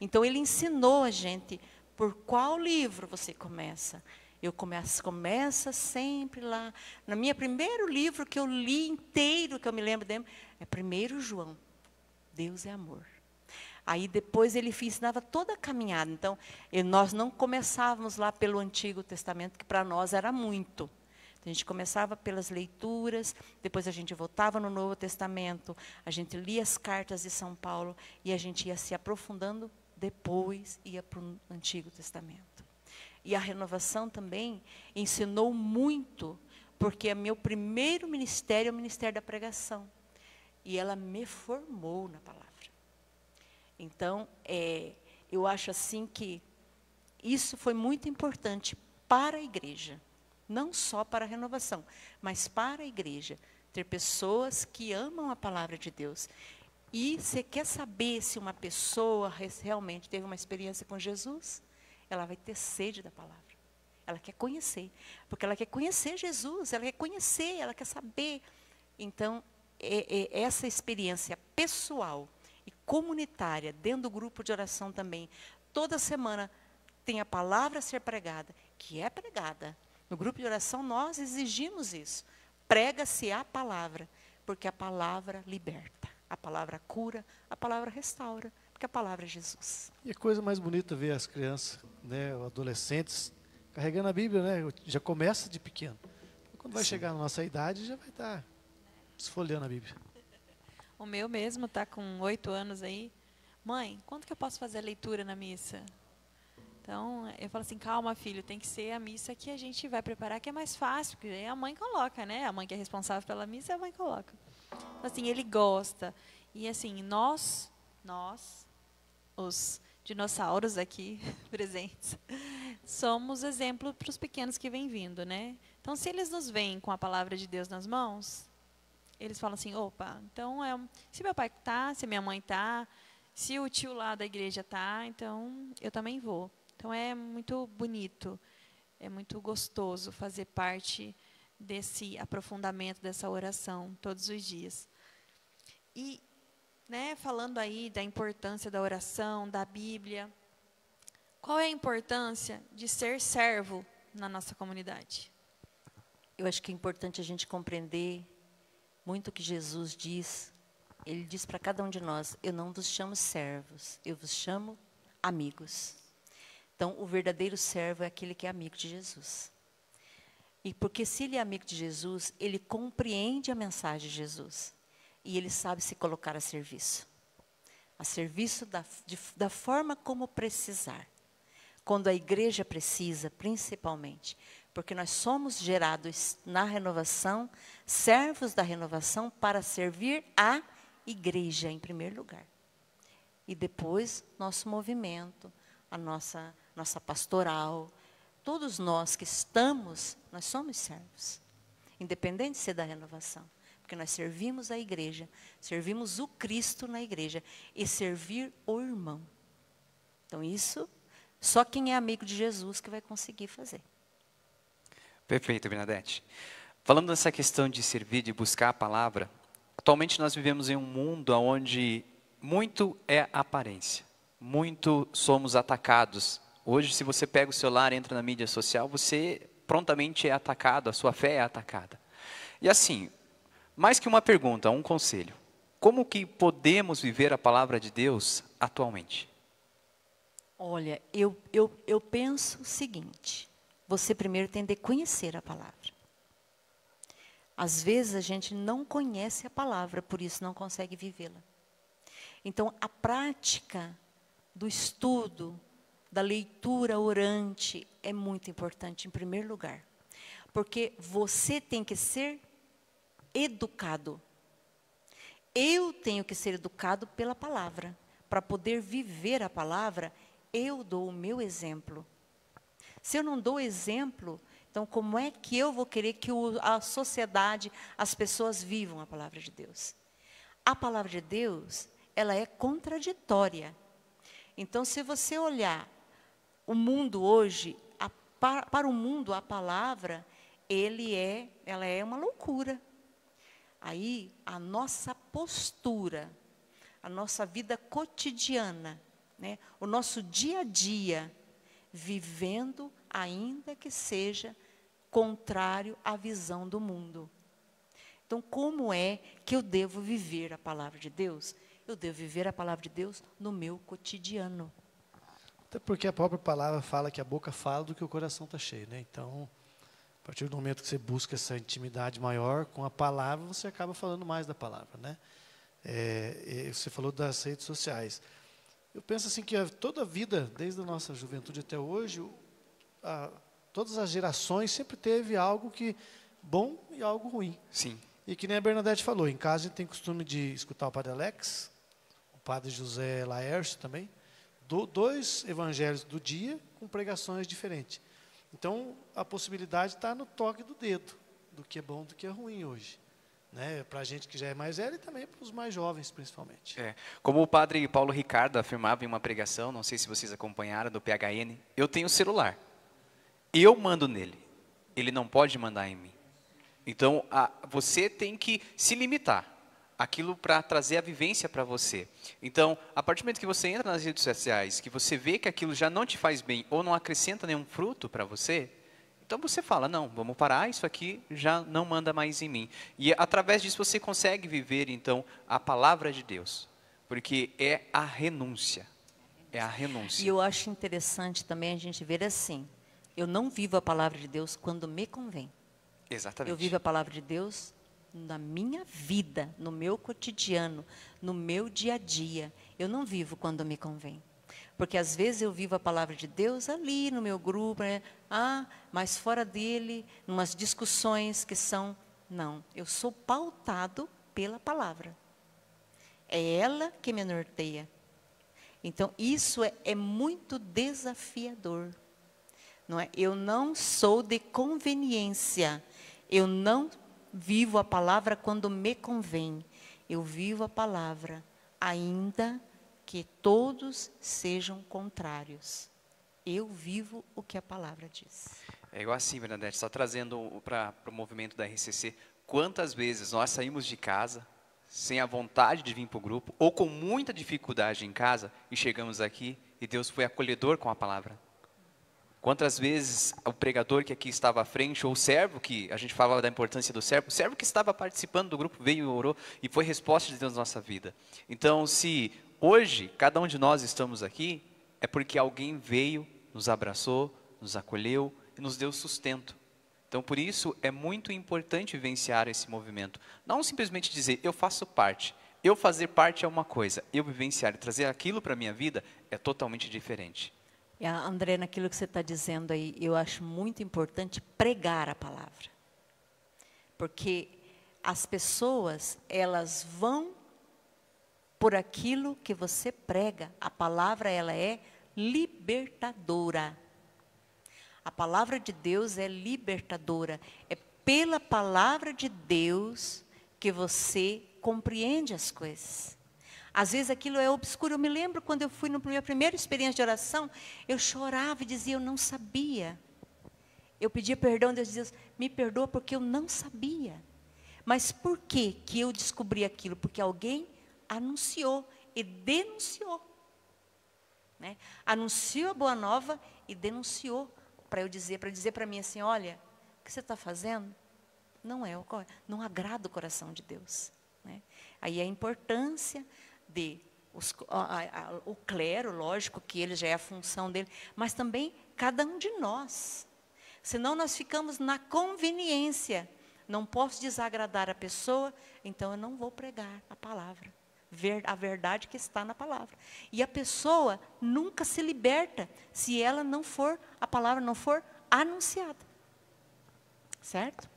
Então, ele ensinou a gente por qual livro você começa. Começa sempre lá. No meu primeiro livro que eu li inteiro, que eu me lembro dele, é 1 João. Deus é amor. Aí depois ele ensinava toda a caminhada. Então, nós não começávamos lá pelo Antigo Testamento, que para nós era muito. A gente começava pelas leituras, depois a gente voltava no Novo Testamento, a gente lia as cartas de São Paulo e a gente ia se aprofundando, depois ia para o Antigo Testamento. E a renovação também ensinou muito, porque meu primeiro ministério é o ministério da pregação. E ela me formou na palavra. Então, eu acho assim que isso foi muito importante para a igreja. Não só para a renovação, mas para a igreja. Ter pessoas que amam a palavra de Deus. E você quer saber se uma pessoa realmente teve uma experiência com Jesus? Ela vai ter sede da palavra. Ela quer conhecer. Porque ela quer conhecer Jesus, ela quer conhecer, ela quer saber. Então, essa experiência pessoal e comunitária, dentro do grupo de oração também, toda semana tem a palavra a ser pregada, que é pregada. No grupo de oração, nós exigimos isso. Prega-se a palavra, porque a palavra liberta, a palavra cura, a palavra restaura, porque a palavra é Jesus. E a coisa mais bonita ver as crianças, né, adolescentes, carregando a Bíblia, né? Já começa de pequeno. Quando vai chegar na nossa idade, já vai estar esfolhando a Bíblia. O meu mesmo está com 8 anos aí. Mãe, quando que eu posso fazer a leitura na missa? Então, eu falo assim, calma, filho, tem que ser a missa que a gente vai preparar, que é mais fácil, porque a mãe coloca, né? A mãe que é responsável pela missa, a mãe coloca. Então, assim, ele gosta. E, assim, nós, os dinossauros aqui presentes, somos exemplo para os pequenos que vêm vindo, né? Então, se eles nos veem com a palavra de Deus nas mãos, eles falam assim, opa, então, se meu pai está, se minha mãe está, se o tio lá da igreja está, então, eu também vou. Então, é muito bonito, é muito gostoso fazer parte desse aprofundamento, dessa oração, todos os dias. E, né, falando aí da importância da oração, da Bíblia, qual é a importância de ser servo na nossa comunidade? Eu acho que é importante a gente compreender muito o que Jesus diz. Ele diz para cada um de nós, eu não vos chamo servos, eu vos chamo amigos. Então, o verdadeiro servo é aquele que é amigo de Jesus. E porque se ele é amigo de Jesus, ele compreende a mensagem de Jesus. E ele sabe se colocar a serviço. A serviço da forma como precisar. Quando a igreja precisa, principalmente. Porque nós somos gerados na renovação, servos da renovação, para servir a igreja em primeiro lugar. E depois, nosso movimento, a nossa pastoral, todos nós que estamos, nós somos servos. Independente de ser da renovação. Porque nós servimos a igreja, servimos o Cristo na igreja e servir o irmão. Então isso, só quem é amigo de Jesus que vai conseguir fazer. Perfeito, Bernadette. Falando dessa questão de servir, de buscar a palavra, atualmente nós vivemos em um mundo onde muito é aparência, muito somos atacados. Hoje, se você pega o celular, entra na mídia social, você prontamente é atacado, a sua fé é atacada. E assim, mais que uma pergunta, um conselho. Como que podemos viver a palavra de Deus atualmente? Olha, eu penso o seguinte, você primeiro tem de conhecer a palavra. Às vezes a gente não conhece a palavra, por isso não consegue vivê-la. Então, a prática do estudo, da leitura orante é muito importante, em primeiro lugar. Porque você tem que ser educado. Eu tenho que ser educado pela palavra. Para poder viver a palavra, eu dou o meu exemplo. Se eu não dou exemplo, então como é que eu vou querer que a sociedade, as pessoas vivam a palavra de Deus? A palavra de Deus, ela é contraditória. Então, se você olhar o mundo hoje, para o mundo a palavra, ela é uma loucura. Aí, a nossa postura, a nossa vida cotidiana, né, o nosso dia a dia, vivendo, ainda que seja contrário à visão do mundo. Então, como é que eu devo viver a palavra de Deus? Eu devo viver a palavra de Deus no meu cotidiano. Até porque a própria palavra fala que a boca fala do que o coração está cheio, né? Então, a partir do momento que você busca essa intimidade maior com a palavra, você acaba falando mais da palavra, né? Você falou das redes sociais. Eu penso assim que toda a vida, desde a nossa juventude até hoje, todas as gerações sempre teve algo que bom e algo ruim. Sim. E que nem a Bernadette falou, em casa a gente tem costume de escutar o Padre Alex, o Padre José Laércio também, dois evangelhos do dia com pregações diferentes. Então, a possibilidade está no toque do dedo, do que é bom e do que é ruim hoje. Né? Para a gente que já é mais velho e também para os mais jovens, principalmente. Como o Padre Paulo Ricardo afirmava em uma pregação, não sei se vocês acompanharam, do PHN, eu tenho celular, eu mando nele, ele não pode mandar em mim. Então, você tem que se limitar aquilo para trazer a vivência para você. Então, a partir do momento que você entra nas redes sociais, que você vê que aquilo já não te faz bem ou não acrescenta nenhum fruto para você, então você fala, não, vamos parar, isso aqui já não manda mais em mim. E através disso você consegue viver, então, a palavra de Deus. Porque é a renúncia. É a renúncia. E eu acho interessante também a gente ver assim, eu não vivo a palavra de Deus quando me convém. Exatamente. Eu vivo a palavra de Deus na minha vida, no meu cotidiano, no meu dia a dia. Eu não vivo quando me convém. Porque às vezes eu vivo a palavra de Deus ali no meu grupo, né? Mas fora dele, umas discussões que são... Não, eu sou pautado pela palavra. É ela que me norteia. Então, isso é muito desafiador. Não é? Eu não sou de conveniência. Eu não vivo a palavra quando me convém. Eu vivo a palavra, ainda que todos sejam contrários. Eu vivo o que a palavra diz. É igual assim, Bernadette, só trazendo para o movimento da RCC, quantas vezes nós saímos de casa sem a vontade de vir para o grupo, ou com muita dificuldade em casa, e chegamos aqui e Deus foi acolhedor com a palavra. Quantas vezes o pregador que aqui estava à frente, ou o servo, que a gente falava da importância do servo, o servo que estava participando do grupo veio e orou, e foi resposta de Deus na nossa vida. Então, se hoje cada um de nós estamos aqui, é porque alguém veio, nos abraçou, nos acolheu e nos deu sustento. Então, por isso, é muito importante vivenciar esse movimento. Não simplesmente dizer, eu faço parte. Eu fazer parte é uma coisa, eu vivenciar e trazer aquilo para a minha vida é totalmente diferente. E André, naquilo que você está dizendo aí, eu acho muito importante pregar a palavra. Porque as pessoas, elas vão por aquilo que você prega. A palavra, ela é libertadora. A palavra de Deus é libertadora. É pela palavra de Deus que você compreende as coisas. Às vezes aquilo é obscuro. Eu me lembro quando eu fui na minha primeira experiência de oração, eu chorava e dizia, eu não sabia. Eu pedia perdão, Deus dizia, me perdoa porque eu não sabia. Mas por que eu descobri aquilo? Porque alguém anunciou e denunciou. Né? Anunciou a boa nova e denunciou para dizer para mim assim, olha, o que você está fazendo não agrada o coração de Deus. Né? Aí a importância de o clero, lógico que ele já é a função dele, mas também cada um de nós. Senão nós ficamos na conveniência. Não posso desagradar a pessoa, então eu não vou pregar a palavra. A verdade que está na palavra. E a pessoa nunca se liberta se ela não for, a palavra não for anunciada. Certo?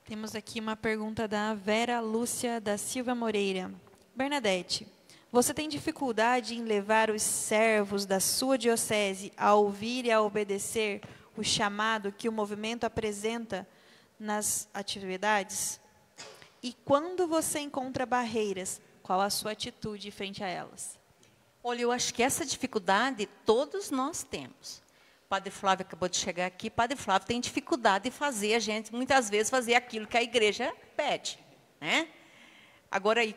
Temos aqui uma pergunta da Vera Lúcia da Silva Moreira. Bernadette, você tem dificuldade em levar os servos da sua diocese a ouvir e a obedecer o chamado que o movimento apresenta nas atividades? E quando você encontra barreiras, qual a sua atitude frente a elas? Olha, eu acho que essa dificuldade todos nós temos. O Padre Flávio acabou de chegar aqui. Padre Flávio tem dificuldade de fazer a gente, muitas vezes, fazer aquilo que a igreja pede. Né? Agora, aí,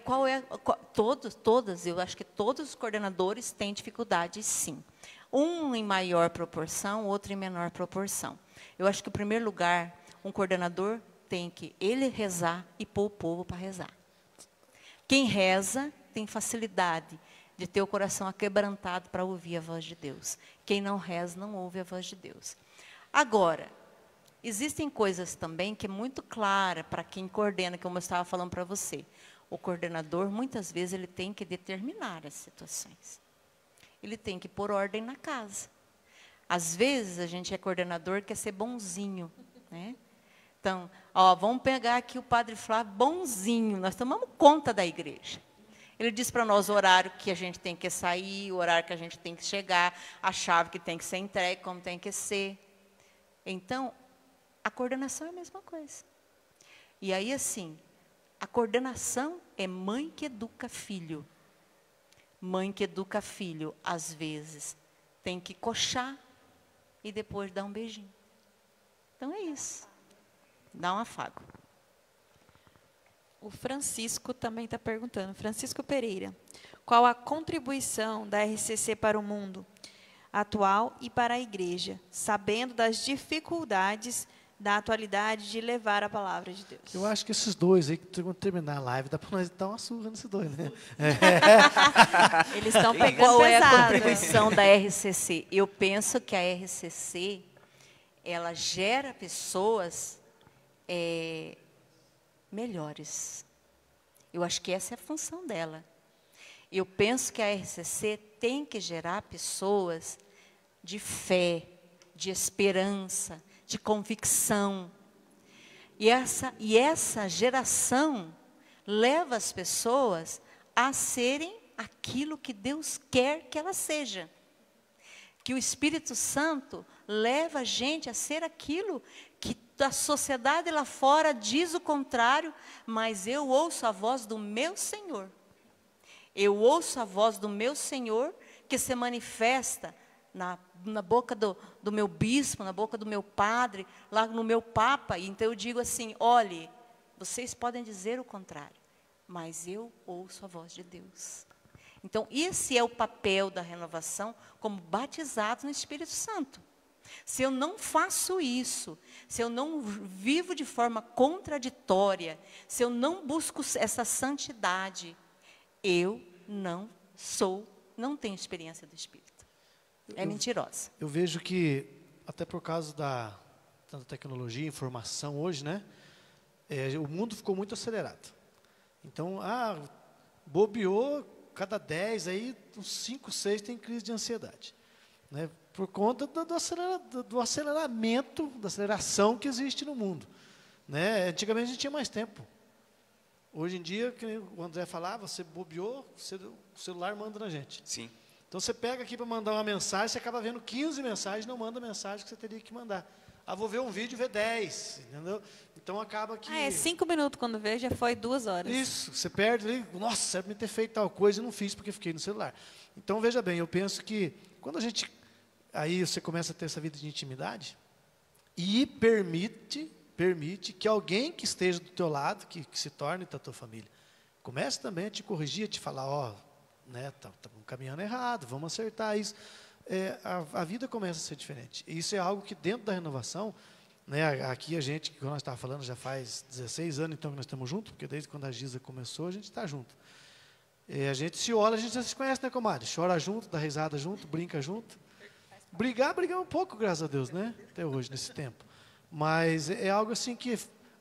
eu acho que todos os coordenadores têm dificuldade, sim. Um em maior proporção, outro em menor proporção. Eu acho que, em primeiro lugar, um coordenador tem que ele rezar e pôr o povo para rezar. Quem reza tem facilidade de ter o coração aquebrantado para ouvir a voz de Deus. Quem não reza não ouve a voz de Deus. Agora, existem coisas também que é muito clara para quem coordena, como eu estava falando para você. O coordenador, muitas vezes, ele tem que determinar as situações. Ele tem que pôr ordem na casa. Às vezes, a gente é coordenador, quer ser bonzinho, né? Então, vamos pegar aqui o Padre Flávio bonzinho, nós tomamos conta da igreja. Ele diz para nós o horário que a gente tem que sair, o horário que a gente tem que chegar, a chave que tem que ser entregue, como tem que ser. Então, a coordenação é a mesma coisa. E aí, assim, a coordenação é mãe que educa filho. Mãe que educa filho, às vezes, tem que coxar e depois dar um beijinho. Então, é isso. Dá um afago. O Francisco também está perguntando. Francisco Pereira. Qual a contribuição da RCC para o mundo atual e para a igreja, sabendo das dificuldades da atualidade de levar a palavra de Deus? Eu acho que esses dois aí, quando terminar a live, dá para nós dar uma surra nesses dois, né? Eles estão pegando Qual é a pesado. contribuição da RCC? Eu penso que a RCC, ela gera pessoas melhores. Eu acho que essa é a função dela. Eu penso que a RCC tem que gerar pessoas de fé, de esperança, de convicção. E essa geração leva as pessoas a serem aquilo que Deus quer que ela seja. Que o Espírito Santo leva a gente a ser aquilo que a sociedade lá fora diz o contrário, mas eu ouço a voz do meu Senhor. Eu ouço a voz do meu Senhor que se manifesta na boca do meu bispo, na boca do meu padre, lá no meu papa. Então eu digo assim, olhe, vocês podem dizer o contrário, mas eu ouço a voz de Deus. Então esse é o papel da renovação como batizados no Espírito Santo. Se eu não faço isso, se eu não vivo de forma contraditória, se eu não busco essa santidade, eu não tenho experiência do Espírito. É mentirosa. Eu vejo que, até por causa da tecnologia, informação hoje, né? O mundo ficou muito acelerado. Então, bobeou, cada 10, aí, uns 5, 6 tem crise de ansiedade. né? Por conta do aceleramento, da aceleração que existe no mundo. Né? Antigamente a gente tinha mais tempo. Hoje em dia, que o André falava, você bobeou, o celular manda na gente. Sim. Então você pega aqui para mandar uma mensagem, você acaba vendo 15 mensagens, não manda a mensagem que você teria que mandar. Ah, vou ver um vídeo, vê 10, entendeu? Então acaba que... Ah, é 5 minutos quando vê, já foi 2 horas. Isso, você perde ali, nossa, era me ter feito tal coisa e não fiz porque fiquei no celular. Então veja bem, eu penso que quando a gente, aí você começa a ter essa vida de intimidade e permite que alguém que esteja do teu lado, que se torne da tua família, comece também a te corrigir, a te falar, ó, né, estamos caminhando errado, vamos acertar isso. A vida começa a ser diferente. E isso é algo que dentro da renovação, né, aqui a gente, que nós estávamos falando, já faz 16 anos então que nós estamos juntos, porque desde quando a Giza começou, a gente está junto. A gente se olha, a gente já se conhece, né, comadre? Chora junto, dá risada junto, brinca junto. Brigar um pouco, graças a Deus, né? Até hoje, nesse tempo. Mas é algo assim que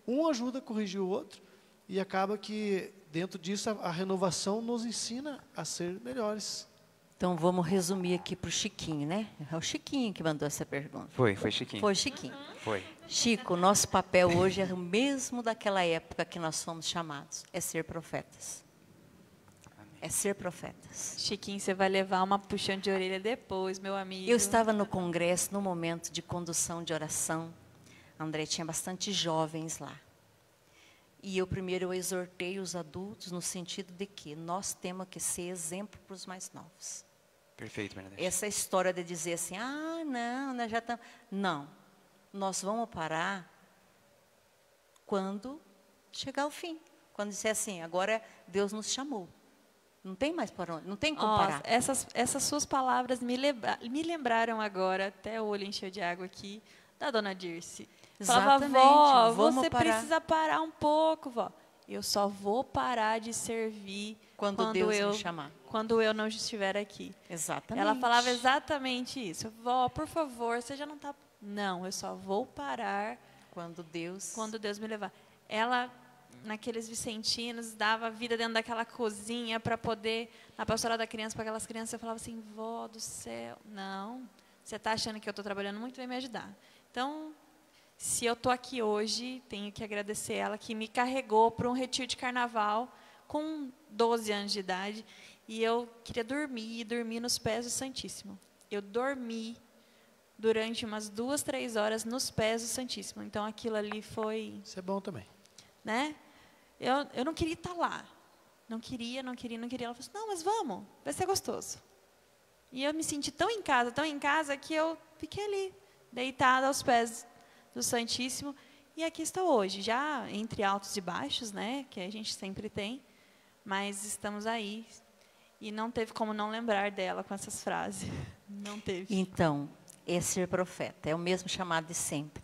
um ajuda a corrigir o outro e acaba que, dentro disso, a renovação nos ensina a ser melhores. Então, vamos resumir aqui para o Chiquinho, né? É o Chiquinho que mandou essa pergunta. Foi Chiquinho. Foi, Chiquinho. Foi. Chico, nosso papel hoje é o mesmo daquela época que nós fomos chamados. É ser profetas. É ser profetas. Chiquinho, você vai levar uma puxão de orelha depois, meu amigo. Eu estava no congresso, no momento de condução de oração. André tinha bastante jovens lá. E eu primeiro exortei os adultos no sentido de que nós temos que ser exemplo para os mais novos. Perfeito, Bernadette. Essa história de dizer assim, ah, não, nós já estamos... Não, nós vamos parar quando chegar o fim. Quando disser assim, agora Deus nos chamou. Não tem mais para onde, não tem como parar. Essas suas palavras me lembraram agora, até o olho encheu de água aqui, da dona Dirce. Falava, vó, você precisa parar um pouco, vó. Eu só vou parar de servir quando Deus me chamar. Quando eu não estiver aqui. Exatamente. Ela falava exatamente isso. Vó, por favor, você já não está... Não, eu só vou parar quando Deus me levar. Ela, naqueles vicentinos, dava vida dentro daquela cozinha para poder, na pastoral da criança, para aquelas crianças, eu falava assim, vó do céu, não, você está achando que eu estou trabalhando muito, vem me ajudar. Então, se eu estou aqui hoje, tenho que agradecer ela, que me carregou para um retiro de carnaval, com 12 anos de idade, e eu queria dormir nos pés do Santíssimo. Eu dormi durante umas 2, 3 horas nos pés do Santíssimo. Então, aquilo ali foi... Isso é bom também. Né? Eu não queria estar lá. Não queria. Ela falou assim, não, mas vamos, vai ser gostoso. E eu me senti tão em casa, que eu fiquei ali, deitada aos pés do Santíssimo. E aqui estou hoje, já entre altos e baixos, né, que a gente sempre tem, mas estamos aí. E não teve como não lembrar dela com essas frases. Não teve. Então, é ser profeta, é o mesmo chamado de sempre.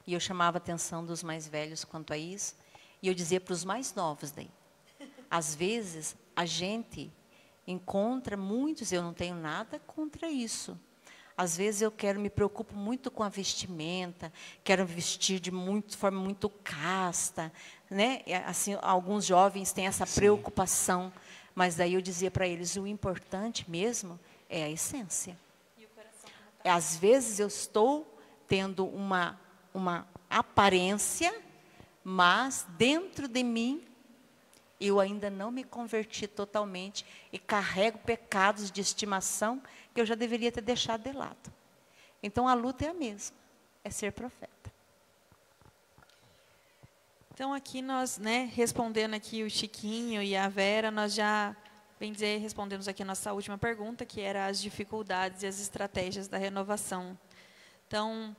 E eu chamava a atenção dos mais velhos quanto a isso, e eu dizia para os mais novos daí. Às vezes, a gente encontra muitos, eu não tenho nada contra isso. Às vezes eu me preocupo muito com a vestimenta, quero vestir de forma muito casta, né? Assim, alguns jovens têm essa preocupação, mas daí eu dizia para eles, o importante mesmo é a essência. Às vezes eu estou tendo uma aparência, mas dentro de mim eu ainda não me converti totalmente e carrego pecados de estimação que eu já deveria ter deixado de lado. Então, a luta é a mesma, é ser profeta. Então, aqui nós, né, respondendo aqui o Chiquinho e a Vera, nós já, bem dizer, respondemos aqui a nossa última pergunta, que era as dificuldades e as estratégias da renovação. Então,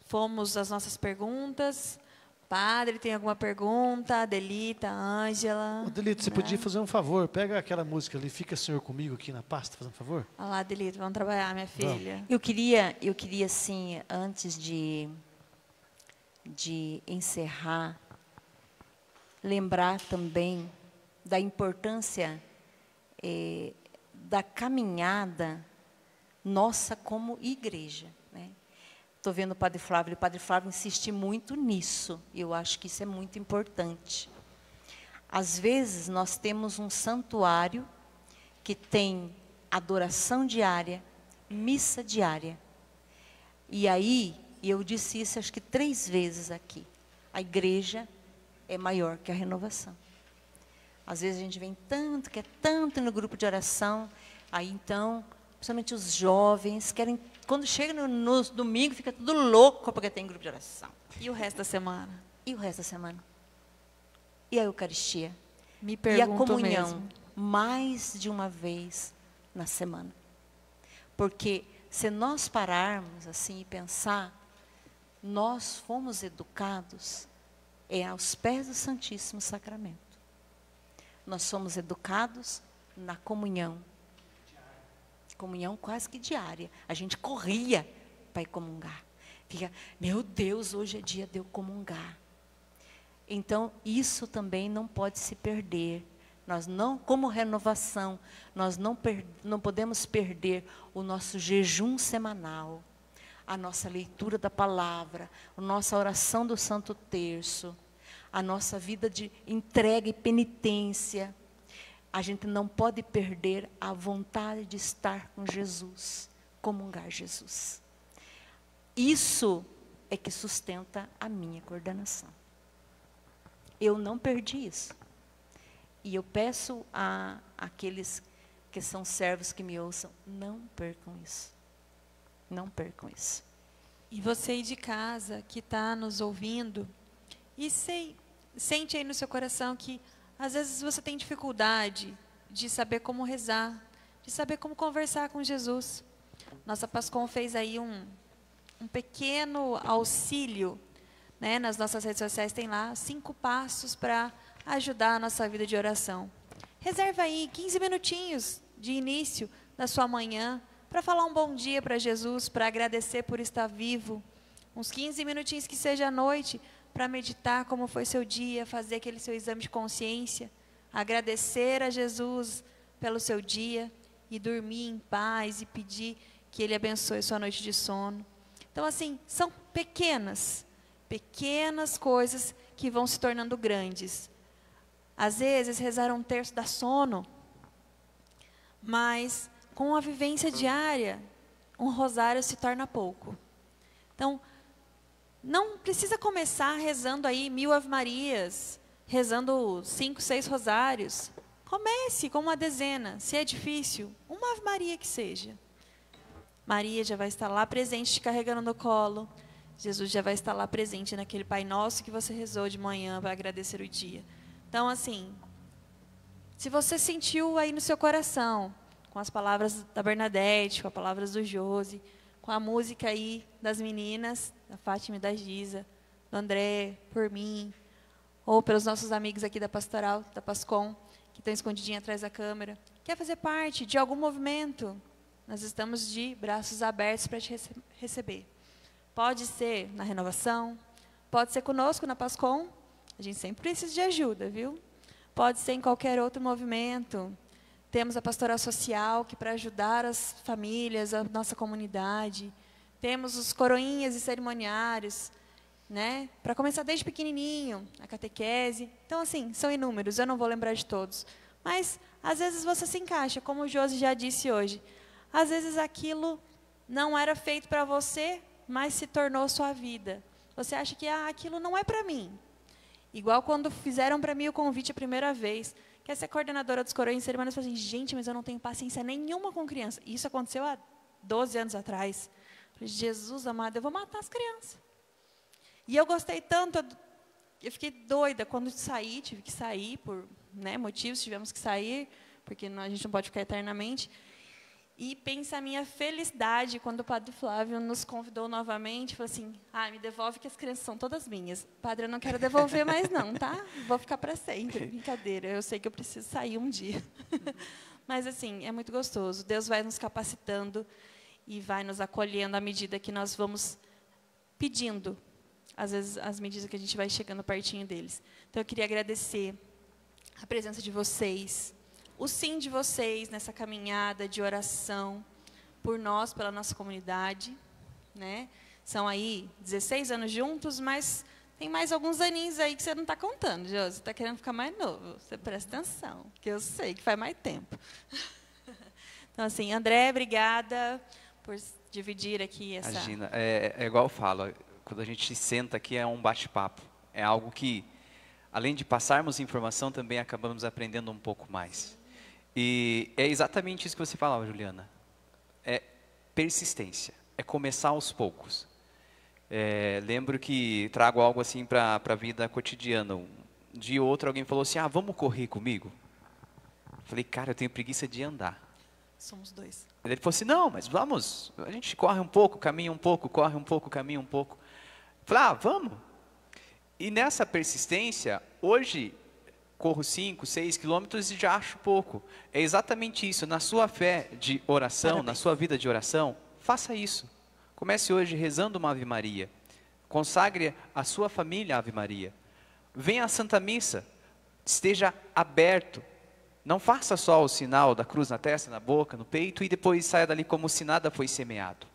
fomos às nossas perguntas. Padre, tem alguma pergunta? Adelita, Ângela. Adelita, você podia fazer um favor? Pega aquela música ali, Fica Senhor Comigo aqui na pasta, fazendo um favor? Olha lá, Adelita, vamos trabalhar, minha filha. Eu queria assim, antes de encerrar, lembrar também da importância da caminhada nossa como igreja. Estou vendo o Padre Flávio insiste muito nisso, e eu acho que isso é muito importante. Às vezes, nós temos um santuário que tem adoração diária, missa diária. E aí, eu disse isso acho que 3 vezes aqui. A igreja é maior que a renovação. Às vezes a gente vem tanto, quer tanto no grupo de oração, aí então, principalmente os jovens, querem, quando chega no domingo, fica tudo louco porque tem grupo de oração. E o resto da semana? E o resto da semana? E a Eucaristia? Me E a pergunto comunhão? mesmo. Mais de uma vez na semana. Porque se nós pararmos assim e pensar, nós fomos educados aos pés do Santíssimo Sacramento. Nós somos educados na comunhão. Comunhão quase que diária. A gente corria para ir comungar. Fica, meu Deus, hoje é dia de eu comungar. Então, isso também não pode se perder. Nós não, como renovação, nós não podemos perder o nosso jejum semanal, a nossa leitura da palavra, a nossa oração do Santo Terço, a nossa vida de entrega e penitência. A gente não pode perder a vontade de estar com Jesus, comungar Jesus. Isso é que sustenta a minha coordenação. Eu não perdi isso. E eu peço àqueles que são servos que me ouçam, não percam isso. Não percam isso. E você aí de casa, que está nos ouvindo, e sente aí no seu coração que, às vezes, você tem dificuldade de saber como rezar, de saber como conversar com Jesus. Nossa Pascom fez aí um pequeno auxílio, né? Nas nossas redes sociais tem lá 5 passos para ajudar a nossa vida de oração. Reserva aí 15 minutinhos de início da sua manhã para falar um bom dia para Jesus, para agradecer por estar vivo. Uns 15 minutinhos que seja à noite para meditar como foi seu dia, fazer aquele seu exame de consciência, agradecer a Jesus pelo seu dia e dormir em paz e pedir que Ele abençoe sua noite de sono. Então, assim, são pequenas coisas que vão se tornando grandes. Às vezes, rezar um terço dá sono, mas com a vivência diária, um rosário se torna pouco. Então, não precisa começar rezando aí 1000 Ave-Marias, rezando 5, 6 rosários. Comece com uma dezena, se é difícil, uma Ave-Maria que seja. Maria já vai estar lá presente, te carregando no colo. Jesus já vai estar lá presente naquele Pai Nosso que você rezou de manhã para agradecer o dia. Então, assim, se você sentiu aí no seu coração, com as palavras da Bernadette, com as palavras do Josi, com a música aí das meninas, da Fátima e da Giza, do André, por mim, ou pelos nossos amigos aqui da Pastoral, da Pascom, que estão escondidinhos atrás da câmera, quer fazer parte de algum movimento, nós estamos de braços abertos para te receber. Pode ser na renovação, pode ser conosco na Pascom, a gente sempre precisa de ajuda, viu? Pode ser em qualquer outro movimento. Temos a pastoral social, que para ajudar as famílias, a nossa comunidade. Temos os coroinhas e cerimoniários, né? Para começar desde pequenininho, a catequese. Então, assim, são inúmeros, eu não vou lembrar de todos. Mas, às vezes, você se encaixa, como o Josi já disse hoje. Às vezes, aquilo não era feito para você, mas se tornou sua vida. Você acha que aquilo não é para mim. Igual quando fizeram para mim o convite a primeira vez. Quer ser coordenadora dos coroinhas e cerimônias? Eu falei assim, gente, mas eu não tenho paciência nenhuma com criança. Isso aconteceu há 12 anos atrás. Eu falei, Jesus amado, eu vou matar as crianças. E eu gostei tanto, eu fiquei doida quando saí, tive que sair por motivos, tivemos que sair, porque a gente não pode ficar eternamente. E pensa a minha felicidade quando o Padre Flávio nos convidou novamente, falou assim, me devolve que as crianças são todas minhas. Padre, eu não quero devolver mais não, tá? Vou ficar para sempre. Brincadeira, eu sei que eu preciso sair um dia. Mas, assim, é muito gostoso. Deus vai nos capacitando e vai nos acolhendo à medida que nós vamos pedindo, às vezes, às medidas que a gente vai chegando pertinho deles. Então, eu queria agradecer a presença de vocês, o sim de vocês nessa caminhada de oração por nós, pela nossa comunidade, né? São aí 16 anos juntos, mas tem mais alguns aninhos aí que você não está contando, Jô. Você está querendo ficar mais novo. Você presta atenção, que eu sei que faz mais tempo. Então, assim, André, obrigada por dividir aqui essa... Imagina, é igual eu falo, quando a gente senta aqui é um bate-papo. É algo que, além de passarmos informação, também acabamos aprendendo um pouco mais. E é exatamente isso que você falava, Juliana. É persistência, é começar aos poucos. Lembro que trago algo assim para a vida cotidiana. Um dia ou outro alguém falou assim, vamos correr comigo? Falei, cara, eu tenho preguiça de andar. Somos dois. Ele falou assim, não, mas vamos, a gente corre um pouco, caminha um pouco, corre um pouco, caminha um pouco. Falei, vamos. E nessa persistência, hoje, corro 5, 6 quilômetros e já acho pouco. É exatamente isso, na sua fé de oração, Parabéns. na sua vida de oração, faça isso. Comece hoje rezando uma Ave Maria. Consagre a sua família à Ave Maria. Venha à Santa Missa, esteja aberto. Não faça só o sinal da cruz na testa, na boca, no peito, e depois saia dali como se nada foi semeado.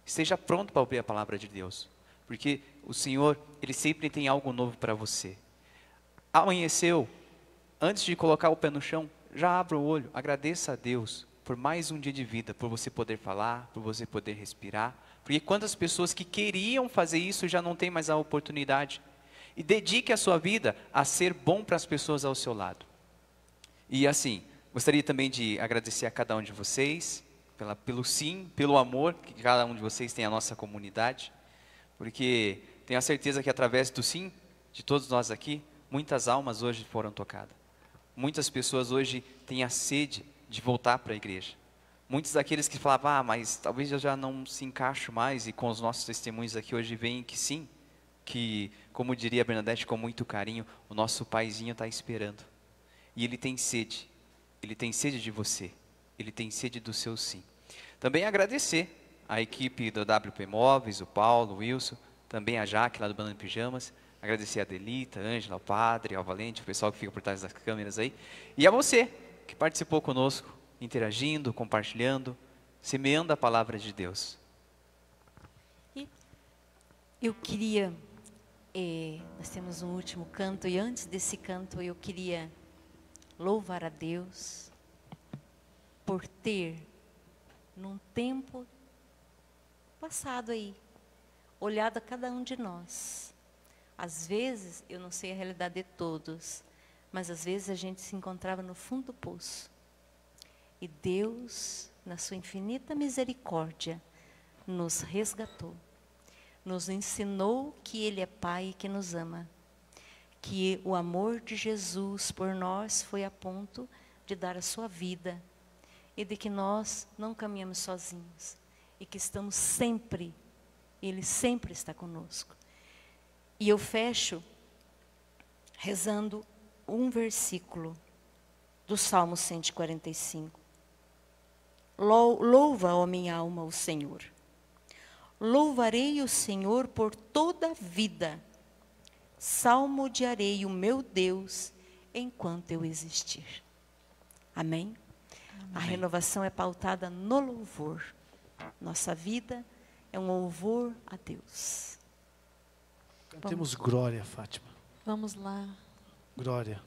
Esteja pronto para ouvir a palavra de Deus. Porque o Senhor, Ele sempre tem algo novo para você. Amanheceu, antes de colocar o pé no chão, já abra o olho, agradeça a Deus por mais um dia de vida, por você poder falar, por você poder respirar. Porque quantas pessoas que queriam fazer isso já não têm mais a oportunidade. E dedique a sua vida a ser bom para as pessoas ao seu lado. E assim, gostaria também de agradecer a cada um de vocês, pelo sim, pelo amor que cada um de vocês tem à nossa comunidade. Porque tenho a certeza que através do sim, de todos nós aqui, muitas almas hoje foram tocadas. Muitas pessoas hoje têm a sede de voltar para a igreja. Muitos daqueles que falavam, mas talvez eu já não se encaixo mais, e com os nossos testemunhos aqui hoje veem que sim, que, como diria a Bernadette com muito carinho, o nosso paizinho está esperando. E ele tem sede de você, ele tem sede do seu sim. Também agradecer a equipe do WP Móveis, o Paulo, o Wilson, também a Jaque lá do Banana Pijamas, agradecer a Delita, a Ângela, o Padre, ao Valente, o pessoal que fica por trás das câmeras aí, e a você que participou conosco, interagindo, compartilhando, semeando a palavra de Deus. Eu queria, nós temos um último canto, e antes desse canto eu queria louvar a Deus por ter, num tempo passado aí, olhado a cada um de nós. Às vezes, eu não sei a realidade de todos, mas às vezes a gente se encontrava no fundo do poço. E Deus, na sua infinita misericórdia, nos resgatou. Nos ensinou que Ele é Pai e que nos ama. Que o amor de Jesus por nós foi a ponto de dar a sua vida. E de que nós não caminhamos sozinhos. E que estamos sempre, Ele sempre está conosco. E eu fecho rezando um versículo do Salmo 145. Louva, ó minha alma, o Senhor. Louvarei o Senhor por toda a vida. Salmodiarei o meu Deus enquanto eu existir. Amém? Amém? A renovação é pautada no louvor. Nossa vida é um louvor a Deus. Temos glória, Fátima. Vamos lá. Glória.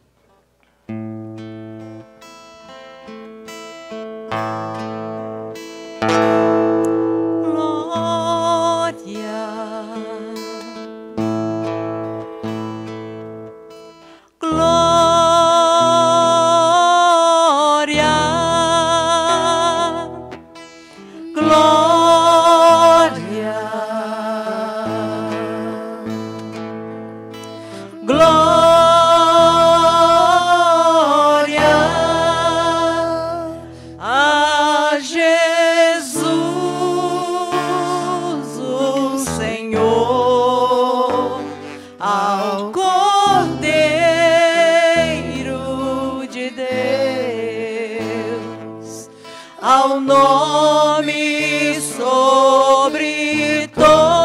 Ao nome sobre todo.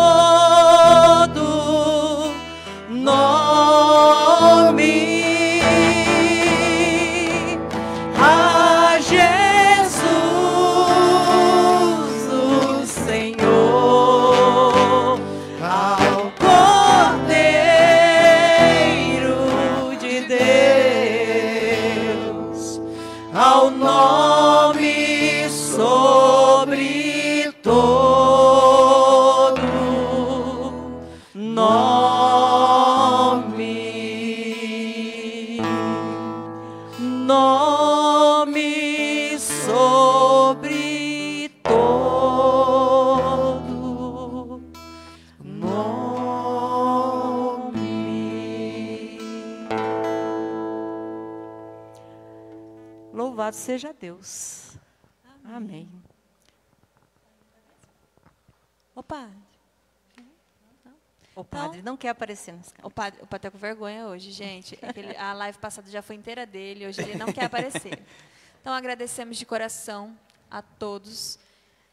Louvado seja Deus. Amém. Ô, padre. O padre não quer aparecer nas câmeras. O padre tá com vergonha hoje, gente. A live passada já foi inteira dele, hoje ele não quer aparecer. Então, agradecemos de coração a todos,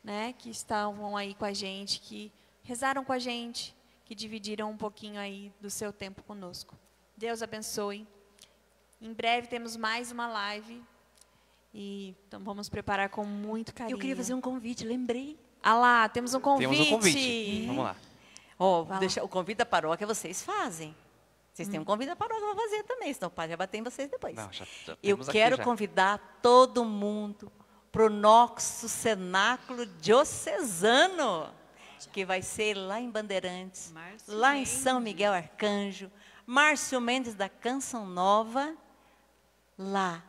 né, que estavam aí com a gente, que rezaram com a gente, que dividiram um pouquinho aí do seu tempo conosco. Deus abençoe. Em breve temos mais uma live. E então vamos preparar com muito carinho. Eu queria fazer um convite, lembrei. Ah lá, temos um convite. Temos um convite. Vamos lá. Ó, o convite da paróquia vocês fazem. Vocês têm um convite da paróquia para fazer também, senão o padre vai bater em vocês depois. Não, já Eu temos aqui quero já. convidar todo mundo para o nosso cenáculo diocesano, que vai ser lá em Bandeirantes, Márcio lá em Mendes. São Miguel Arcanjo. Márcio Mendes da Canção Nova, lá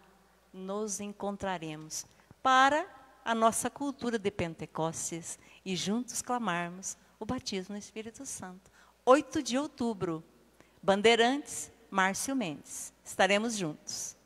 nos encontraremos para a nossa cultura de Pentecostes e juntos clamarmos o batismo no Espírito Santo. 8 de outubro, Bandeirantes, Márcio Mendes. Estaremos juntos.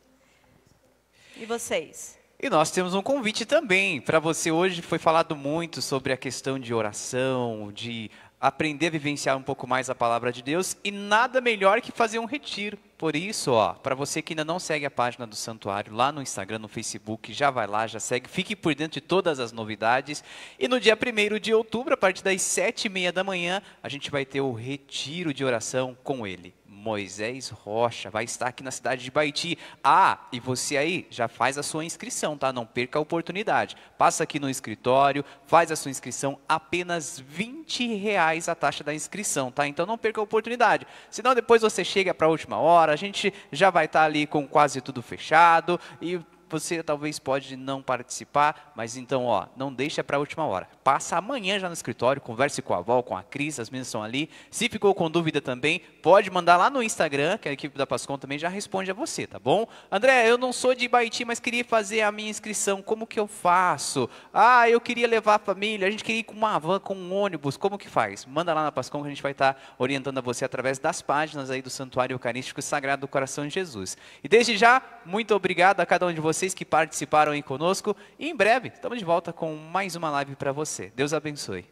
E vocês? E nós temos um convite também para você. Hoje foi falado muito sobre a questão de oração, de aprender a vivenciar um pouco mais a palavra de Deus, e nada melhor que fazer um retiro. Por isso, ó, para você que ainda não segue a página do Santuário, lá no Instagram, no Facebook, já vai lá, já segue, fique por dentro de todas as novidades. E no dia 1º de outubro, a partir das 7h30 da manhã, a gente vai ter o retiro de oração com ele. Moisés Rocha vai estar aqui na cidade de Baiti. Ah, e você aí já faz a sua inscrição, tá? Não perca a oportunidade. Passa aqui no escritório, faz a sua inscrição, apenas R$20 a taxa da inscrição, tá? Então não perca a oportunidade. Senão depois você chega para a última hora, a gente já vai estar ali com quase tudo fechado e você talvez pode não participar, mas então, ó, não deixa para a última hora. Passa amanhã já no escritório, converse com a Val, com a Cris, as meninas estão ali. Se ficou com dúvida também, pode mandar lá no Instagram, que a equipe da Pascom também já responde a você, tá bom? André, eu não sou de Baiti, mas queria fazer a minha inscrição, como que eu faço? Ah, eu queria levar a família, a gente queria ir com uma van, com um ônibus, como que faz? Manda lá na Pascom que a gente vai estar orientando a você através das páginas aí do Santuário Eucarístico Sagrado do Coração de Jesus. E desde já, muito obrigado a cada um de vocês que participaram aí conosco. E em breve, estamos de volta com mais uma live para você. Deus abençoe.